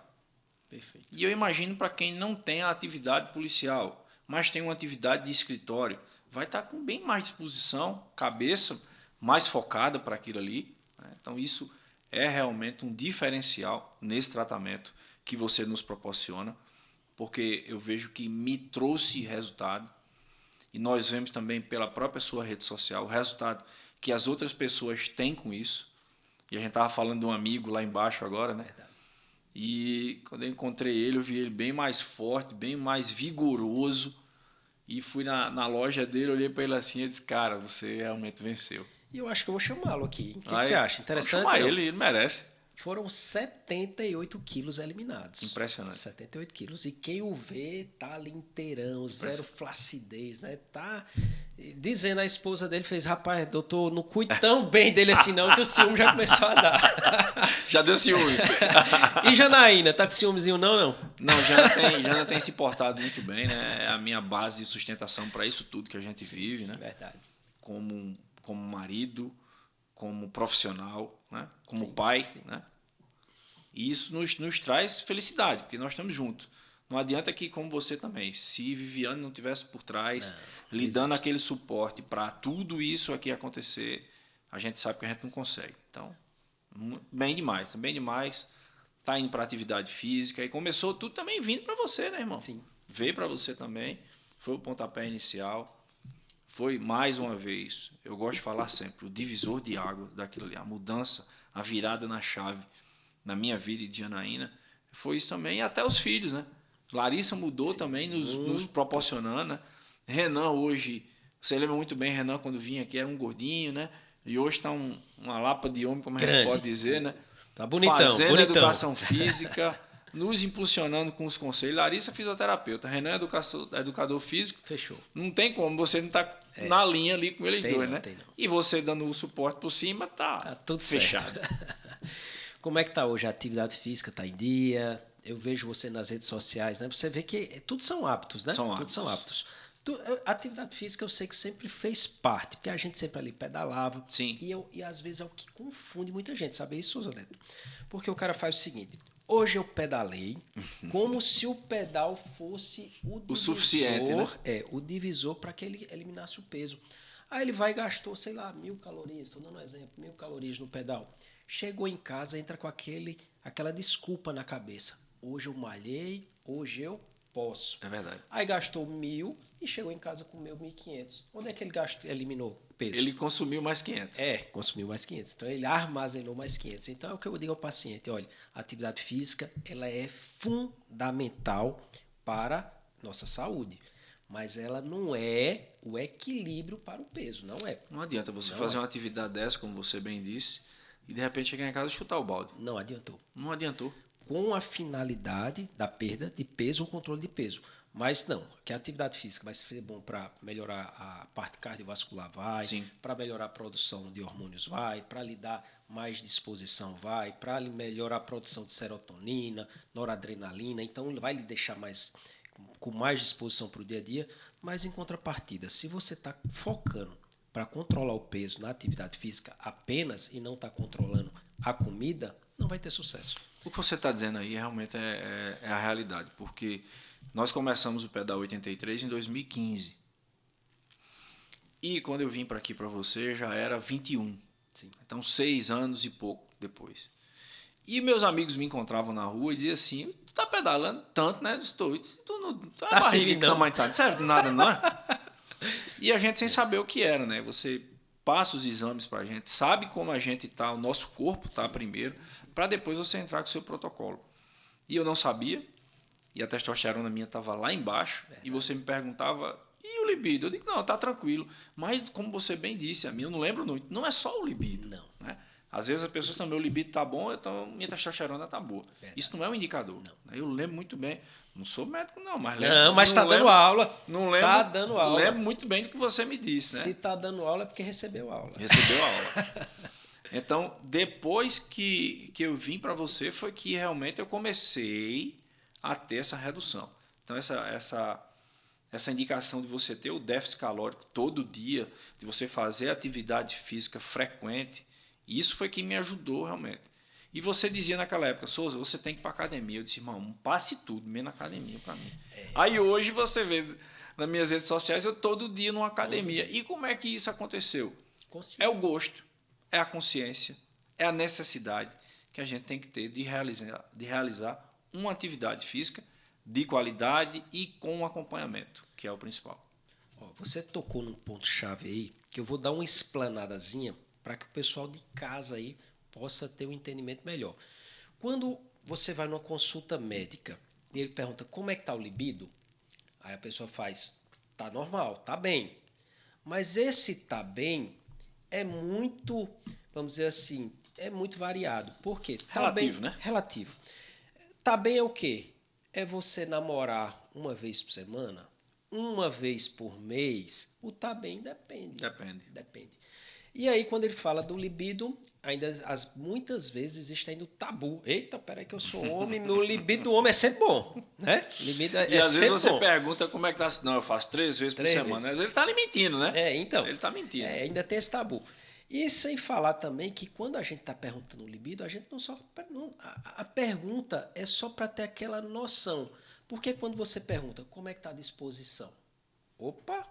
Perfeito. E eu imagino para quem não tem a atividade policial, mas tem uma atividade de escritório, vai estar com bem mais disposição, cabeça mais focada para aquilo ali. Né? Então isso é realmente um diferencial nesse tratamento que você nos proporciona, porque eu vejo que me trouxe resultado e nós vemos também pela própria sua rede social o resultado que as outras pessoas têm com isso. E a gente estava falando de um amigo lá embaixo agora, né? Verdade. E quando eu encontrei ele, eu vi ele bem mais forte, bem mais vigoroso. E fui na loja dele, olhei para ele assim e disse, cara, você realmente venceu. E eu acho que eu vou chamá-lo aqui. O que você acha? Interessante? Vou chamar ele merece. Foram 78 quilos eliminados. Impressionante. 78 quilos. E quem o vê tá ali inteirão, zero flacidez, né? Tá dizendo a esposa dele, fez, rapaz, doutor, não cuide tão bem dele assim não, que o ciúme já começou a dar. Já deu ciúme. E Janaína, tá com ciúmezinho não? Não, Jana tem se portado muito bem, né? É a minha base de sustentação para isso tudo que a gente vive, né? Verdade. Como marido, como profissional, né? Como pai, né? E isso nos traz felicidade, porque nós estamos juntos. Não adianta que, como você também, se Viviane não tivesse por trás, lhe dando aquele suporte para tudo isso aqui acontecer, a gente sabe que a gente não consegue. Então, bem demais. Tá indo para atividade física e começou tudo também vindo para você, né, irmão? Sim. Veio para você também, foi o pontapé inicial. Foi, mais uma vez, eu gosto de falar sempre, o divisor de águas daquilo ali, a mudança, a virada na chave na minha vida e de Janaína, foi isso também, e até os filhos, né? Larissa mudou também, nos proporcionando, né? Renan hoje, você lembra muito bem, Renan quando vinha aqui era um gordinho, né? E hoje está uma lapa de homem, como a gente pode dizer, né? Tá bonitão, fazendo bonitão. educação física, nos impulsionando com os conselhos. Larissa, fisioterapeuta. Renan, educador físico. Fechou. Não tem como, você não está na linha ali com eles dois, não, né? tem não. E você dando o suporte por cima, Tá tudo fechado. certo. Como é que tá hoje? A atividade física tá em dia? Eu vejo você nas redes sociais, né? Você vê que tudo são hábitos, né? Tudo são hábitos. A atividade física eu sei que sempre fez parte, porque a gente sempre ali pedalava. Sim. E às vezes é o que confunde muita gente, sabe isso, Zé Neto? Porque o cara faz o seguinte: hoje eu pedalei como se o pedal fosse o divisor, suficiente, né? O divisor para que ele eliminasse o peso. Aí ele vai e gastou, sei lá, 1.000 calorias, estou dando um exemplo, 1.000 calorias no pedal. Chegou em casa, entra com aquela desculpa na cabeça. Hoje eu malhei, hoje eu posso. É verdade. Aí gastou 1.000 e chegou em casa com 1.500. Onde é que ele eliminou peso? Ele consumiu mais 500. Consumiu mais 500. Então ele armazenou mais 500. Então é o que eu digo ao paciente: olha, a atividade física ela é fundamental para nossa saúde, mas ela não é o equilíbrio para o peso, não é. Não adianta você fazer uma atividade dessa, como você bem disse, e de repente chegar em casa e chutar o balde. Não adiantou. Não adiantou. Com a finalidade da perda de peso ou controle de peso. Mas não, que a atividade física vai ser bom para melhorar a parte cardiovascular, vai, para melhorar a produção de hormônios, vai, para lhe dar mais disposição, vai, para melhorar a produção de serotonina, noradrenalina, então vai lhe deixar com mais disposição para o dia a dia. Mas em contrapartida, se você está focando para controlar o peso na atividade física apenas e não está controlando a comida, não vai ter sucesso. O que você está dizendo aí realmente é a realidade, porque nós começamos o Pedal 83 em 2015. E quando eu vim para aqui para você já era 21. Sim. Então 6 anos e pouco depois. E meus amigos me encontravam na rua e diziam assim: tu tá pedalando tanto, né? Tu não tá servindo, não. Não serve nada, não é? E a gente sem saber o que era, né? Você passa os exames pra gente, sabe como a gente tá, o nosso corpo tá primeiro, para depois você entrar com o seu protocolo. E eu não sabia, e a testosterona minha tava lá embaixo, e você me perguntava: e o libido? Eu digo: não, tá tranquilo. Mas como você bem disse, a minha, eu não lembro muito, não é só o libido. Não. Né? Às vezes as pessoas também, o libido tá bom, então minha testosterona tá boa. Verdade. Isso não é um indicador. Não. Eu lembro muito bem. Não sou médico, não, mas lembro. Não, mas está dando aula. Não lembro. Tá dando aula. Lembro muito bem do que você me disse, né? Se tá dando aula é porque recebeu aula. Recebeu aula. Então, depois que eu vim para você, foi que realmente eu comecei a ter essa redução. Então, essa indicação de você ter o déficit calórico todo dia, de você fazer atividade física frequente, isso foi que me ajudou realmente. E você dizia naquela época: Souza, você tem que ir para academia. Eu disse: irmão, passe tudo, menos academia para mim. Aí hoje você vê nas minhas redes sociais, eu todo dia numa academia. E como é que isso aconteceu? É o gosto, é a consciência, é a necessidade que a gente tem que ter de realizar uma atividade física de qualidade e com acompanhamento, que é o principal. Você tocou num ponto-chave aí, que eu vou dar uma explanadazinha para que o pessoal de casa aí possa ter um entendimento melhor. Quando você vai numa consulta médica e ele pergunta como é que está o libido, aí a pessoa faz: tá normal, tá bem. Mas esse tá bem é muito, vamos dizer assim, é muito variado. Por quê? Tá relativo, bem, né? Relativo. Tá bem é o quê? É você namorar uma vez por semana, uma vez por mês. O tá bem depende. Depende. E aí, quando ele fala do libido, muitas vezes existe ainda o tabu. Eita, peraí que eu sou homem, meu libido do homem é sempre bom. Né? Libido e às vezes você pergunta como é que tá. Não, eu faço 3 vezes por semana. Ele está mentindo, né? Então. Ele está mentindo. Ainda tem esse tabu. E sem falar também que quando a gente está perguntando o libido, a gente não só... A pergunta é só para ter aquela noção. Porque quando você pergunta como é que está a disposição? Opa!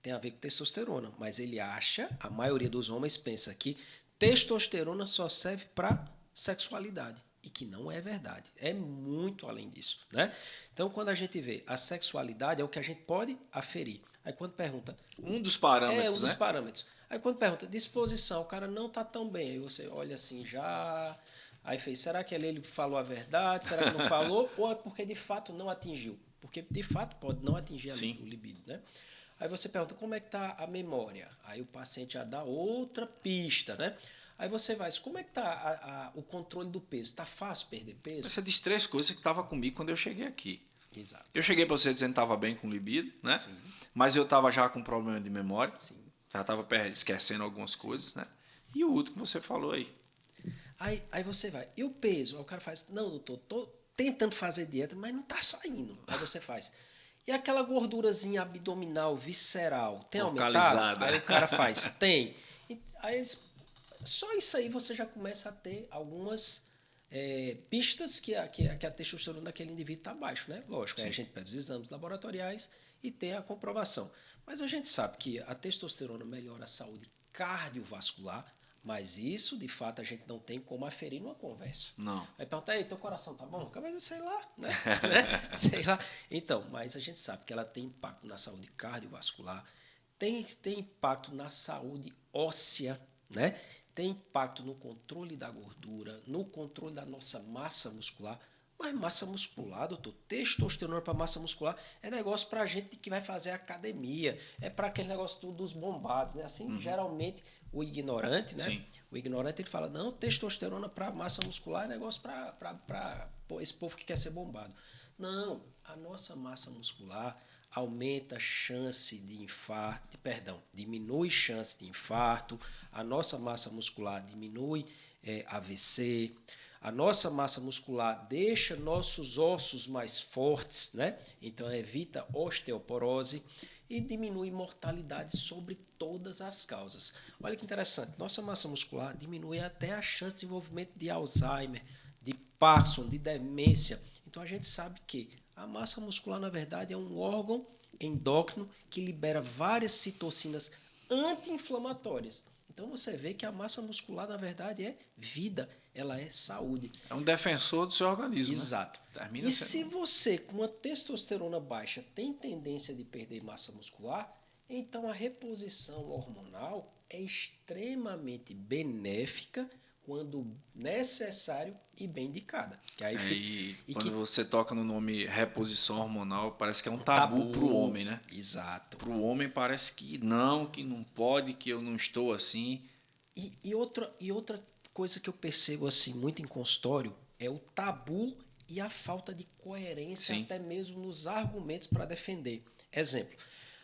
Tem a ver com testosterona, mas ele acha, a maioria dos homens pensa que testosterona só serve para sexualidade, e que não é verdade, é muito além disso, né? Então, quando a gente vê a sexualidade, é o que a gente pode aferir. Aí quando pergunta... Um dos parâmetros, um dos parâmetros. Aí quando pergunta disposição, o cara não está tão bem, aí você olha assim já... Aí fez, será que ele falou a verdade, será que não falou, ou é porque de fato não atingiu? Porque de fato pode não atingir o libido, né? Aí você pergunta como é que está a memória. Aí o paciente já dá outra pista, né? Aí você vai, como é que tá o controle do peso? Tá fácil perder peso? Você disse 3 coisas que estavam comigo quando eu cheguei aqui. Exato. Eu cheguei para você dizendo que estava bem com libido, né? Sim. Mas eu estava já com problema de memória. Sim. Já estava esquecendo algumas coisas, né? E o último que você falou aí. Aí você vai, e o peso? Aí o cara faz, não, doutor, tô tentando fazer dieta, mas não tá saindo. Aí você faz. E aquela gordurazinha abdominal, visceral, tem aumentado? Localizada. Aí o cara faz, tem. Aí só isso aí você já começa a ter algumas pistas que a testosterona daquele indivíduo está baixo, né? Lógico, aí a gente pede os exames laboratoriais e tem a comprovação. Mas a gente sabe que a testosterona melhora a saúde cardiovascular, mas isso, de fato, a gente não tem como aferir numa conversa. Não. Aí pergunta, aí, teu coração tá bom? Mas sei lá, né? Sei lá. Então, mas a gente sabe que ela tem impacto na saúde cardiovascular, tem impacto na saúde óssea, né? Tem impacto no controle da gordura, no controle da nossa massa muscular. Mas massa muscular, doutor, testosterona para massa muscular é negócio para gente que vai fazer academia, é para aquele negócio dos bombados, né? Assim, geralmente o ignorante, né? Sim. O ignorante ele fala, não, testosterona para massa muscular é negócio para esse povo que quer ser bombado. Não, a nossa massa muscular aumenta a chance de infarto, diminui chance de infarto, a nossa massa muscular diminui AVC, a nossa massa muscular deixa nossos ossos mais fortes, né? Então evita osteoporose e diminui mortalidade sobre todas as causas. Olha que interessante, nossa massa muscular diminui até a chance de desenvolvimento de Alzheimer, de Parkinson, de demência. Então a gente sabe que a massa muscular, na verdade, é um órgão endócrino que libera várias citocinas anti-inflamatórias. Então você vê que a massa muscular, na verdade, é vida, ela é saúde. É um defensor do seu organismo. Exato. Né? E se você, com uma testosterona baixa, tem tendência de perder massa muscular, então a reposição hormonal é extremamente benéfica quando necessário e bem indicada. Que aí quando você toca no nome reposição hormonal, parece que é um tabu para o homem, né? Exato. Para o homem parece que não pode, que eu não estou assim. E outra coisa que eu percebo assim muito em consultório é o tabu e a falta de coerência. Sim. Até mesmo nos argumentos para defender. Exemplo,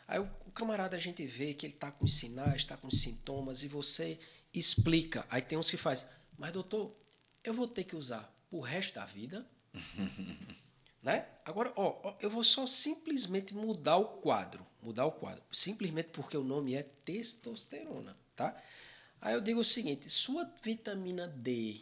aí o camarada a gente vê que ele está com os sinais, está com os sintomas e você explica. Aí tem uns que faz, mas doutor, eu vou ter que usar pro resto da vida? Né? Agora, eu vou só simplesmente mudar o quadro, simplesmente porque o nome é testosterona, tá? Aí eu digo o seguinte, sua vitamina D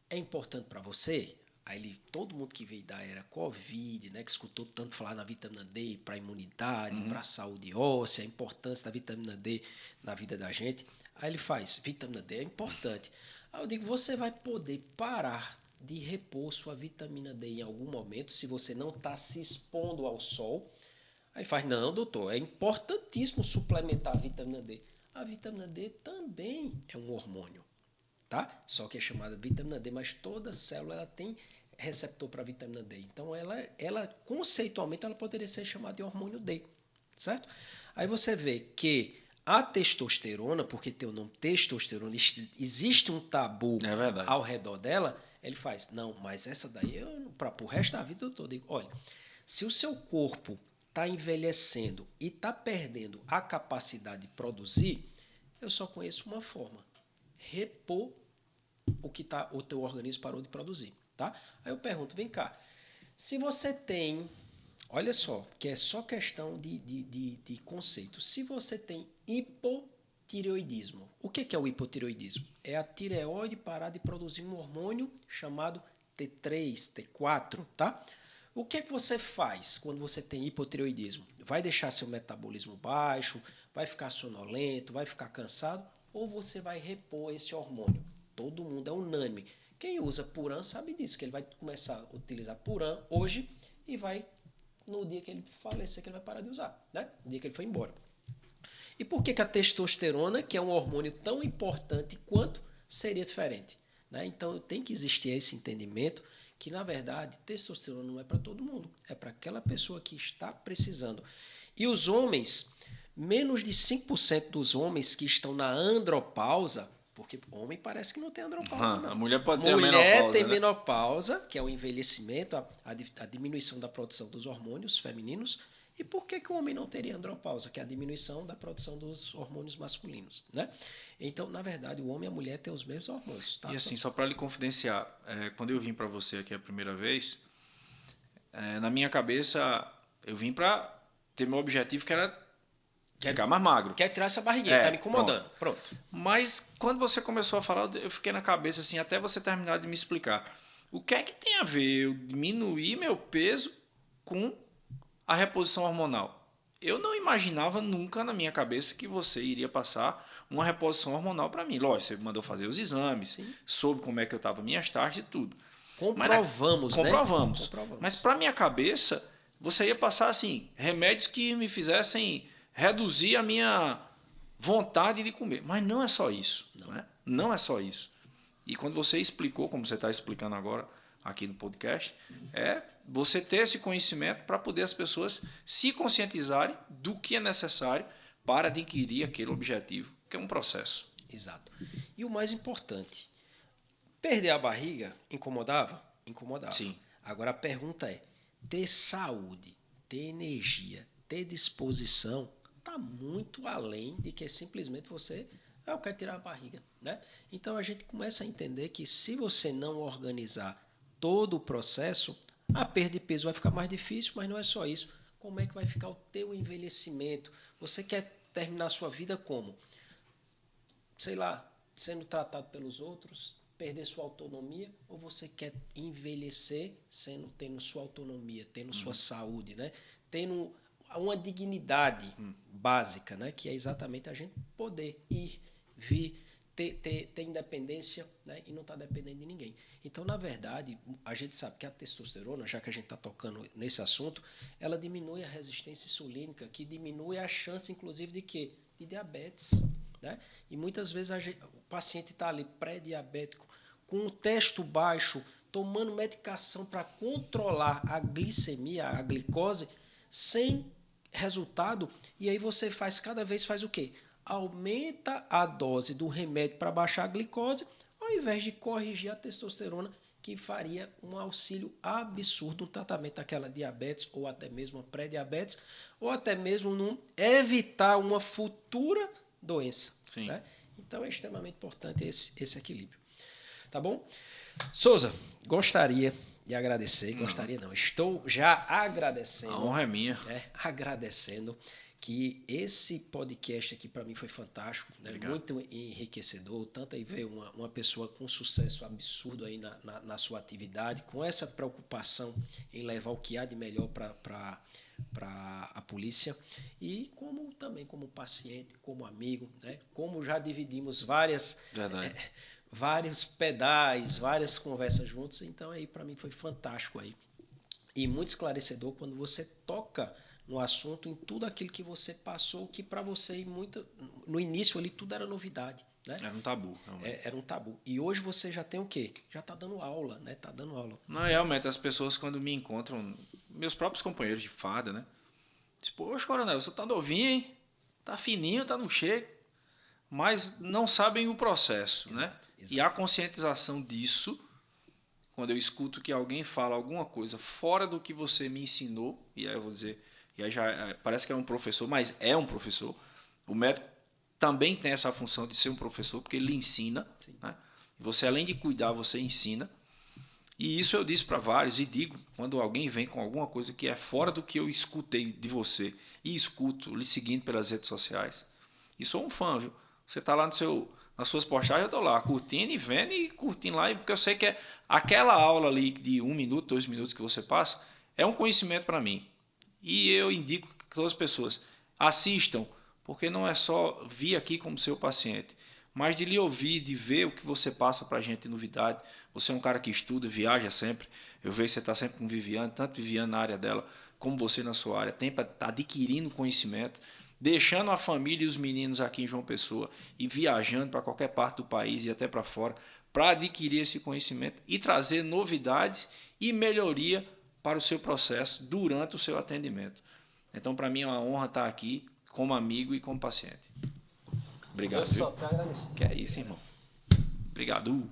é importante para você? Aí todo mundo que veio da era Covid, né, que escutou tanto falar na vitamina D para a imunidade, para a saúde óssea, a importância da vitamina D na vida da gente. Aí ele faz, vitamina D é importante. Aí eu digo, você vai poder parar de repor sua vitamina D em algum momento, se você não está se expondo ao sol. Aí ele faz, não, doutor, é importantíssimo suplementar a vitamina D. A vitamina D também é um hormônio, tá? Só que é chamada vitamina D, mas toda célula ela tem receptor para vitamina D. Então, ela conceitualmente, ela poderia ser chamada de hormônio D, certo? Aí você vê que a testosterona, porque tem o nome testosterona, existe um tabu ao redor dela, ele faz, não, mas essa daí, para o resto da vida, eu digo, olha, se o seu corpo está envelhecendo e está perdendo a capacidade de produzir, eu só conheço uma forma, repor o teu organismo parou de produzir. Tá? Aí eu pergunto, vem cá, se você tem, olha só, que é só questão de conceito, se você tem hipotireoidismo, o que é o hipotireoidismo? É a tireoide parar de produzir um hormônio chamado T3, T4, tá? O que você faz quando você tem hipotireoidismo? Vai deixar seu metabolismo baixo, vai ficar sonolento, vai ficar cansado, ou você vai repor esse hormônio? Todo mundo é unânime. Quem usa Puran sabe disso, que ele vai começar a utilizar Puran hoje e vai, no dia que ele falecer, que ele vai parar de usar, né? No dia que ele foi embora. E por que a testosterona, que é um hormônio tão importante quanto, seria diferente? Né? Então tem que existir esse entendimento que, na verdade, testosterona não é para todo mundo, é para aquela pessoa que está precisando. E os homens, menos de 5% dos homens que estão na andropausa, Porque homem parece que não tem andropausa, não. A mulher pode ter mulher menopausa, tem né? menopausa, que é o envelhecimento, a diminuição da produção dos hormônios femininos. E por que o homem não teria andropausa? Que é a diminuição da produção dos hormônios masculinos, né? Então, na verdade, o homem e a mulher têm os mesmos hormônios. Tá? E assim, só para lhe confidenciar, quando eu vim para você aqui a primeira vez, na minha cabeça, eu vim para ter meu objetivo, que era ficar mais magro. Quer tirar essa barriguinha, que tá me incomodando. Pronto. Mas quando você começou a falar, eu fiquei na cabeça assim, até você terminar de me explicar. O que é que tem a ver eu diminuir meu peso com a reposição hormonal? Eu não imaginava nunca na minha cabeça que você iria passar uma reposição hormonal para mim. Lógico, você mandou fazer os exames, Sim. soube como é que eu estava minhas taxas e tudo. Comprovamos, né? Comprovamos. Mas para minha cabeça, você ia passar assim, remédios que me fizessem reduzir a minha vontade de comer. Mas não é só isso. Não é só isso. E quando você explicou, como você está explicando agora aqui no podcast, é você ter esse conhecimento para poder as pessoas se conscientizarem do que é necessário para adquirir aquele objetivo, que é um processo. Exato. E o mais importante, perder a barriga incomodava? Incomodava. Sim. Agora a pergunta é, ter saúde, ter energia, ter disposição, está muito além de que simplesmente você, eu quero tirar a barriga, né? Então a gente começa a entender que se você não organizar todo o processo, a perda de peso vai ficar mais difícil, mas não é só isso. Como é que vai ficar o teu envelhecimento? Você quer terminar a sua vida como? Sei lá, sendo tratado pelos outros, perder sua autonomia, ou você quer envelhecer tendo sua autonomia, tendo sua saúde, né? Tendo uma dignidade básica, né? Que é exatamente a gente poder ir, vir, ter independência, né? E não estar dependendo de ninguém. Então, na verdade, a gente sabe que a testosterona, já que a gente está tocando nesse assunto, ela diminui a resistência insulínica, que diminui a chance, inclusive, de quê? De diabetes. Né? E muitas vezes o paciente está ali pré-diabético, com o testo baixo, tomando medicação para controlar a glicemia, a glicose, sem resultado, e aí você cada vez faz o quê? Aumenta a dose do remédio para baixar a glicose, ao invés de corrigir a testosterona, que faria um auxílio absurdo no tratamento daquela diabetes, ou até mesmo a pré-diabetes, ou até mesmo evitar uma futura doença. Sim. Né? Então é extremamente importante esse equilíbrio. Tá bom? Souza, gostaria de agradecer, estou já agradecendo. A honra é minha. Agradecendo que esse podcast aqui para mim foi fantástico, né? Muito enriquecedor, tanto aí ver uma pessoa com sucesso absurdo aí na sua atividade, com essa preocupação em levar o que há de melhor para a polícia, e também como paciente, como amigo, né? Como já dividimos vários pedais, várias conversas juntos, então aí para mim foi fantástico aí. E muito esclarecedor quando você toca no assunto, em tudo aquilo que você passou, que para você, no início ali, tudo era novidade. Né? Era um tabu. Era um tabu. E hoje você já tem o quê? Já está dando aula, né? Tá dando aula. Não, realmente, as pessoas quando me encontram, meus próprios companheiros de farda, né? Tipo, poxa, coronel, você tá novinho, hein? Tá fininho, tá no cheio. Mas não sabem o processo, né? Exato. E a conscientização disso, quando eu escuto que alguém fala alguma coisa fora do que você me ensinou, e aí eu vou dizer, e aí já parece que é um professor, mas é um professor. O médico também tem essa função de ser um professor, porque ele ensina. Né? Você, além de cuidar, você ensina. E isso eu disse para vários, e digo, quando alguém vem com alguma coisa que é fora do que eu escutei de você, e escuto, lhe seguindo pelas redes sociais, e sou um fã, viu? Você está lá nas suas postagens, eu estou lá, curtindo e vendo e curtindo lá, porque eu sei que aquela aula ali de 1 minuto, 2 minutos que você passa, é um conhecimento para mim. E eu indico que todas as pessoas assistam, porque não é só vir aqui como seu paciente, mas de lhe ouvir, de ver o que você passa para a gente de novidade. Você é um cara que estuda, viaja sempre. Eu vejo que você está sempre com Viviane, tanto Viviane na área dela, como você na sua área. Tem para estar adquirindo conhecimento, deixando a família e os meninos aqui em João Pessoa e viajando para qualquer parte do país e até para fora, para adquirir esse conhecimento e trazer novidades e melhoria para o seu processo durante o seu atendimento. Então, para mim é uma honra estar aqui como amigo e como paciente. Obrigado. Eu só te agradecer. Que é isso, irmão. Obrigado.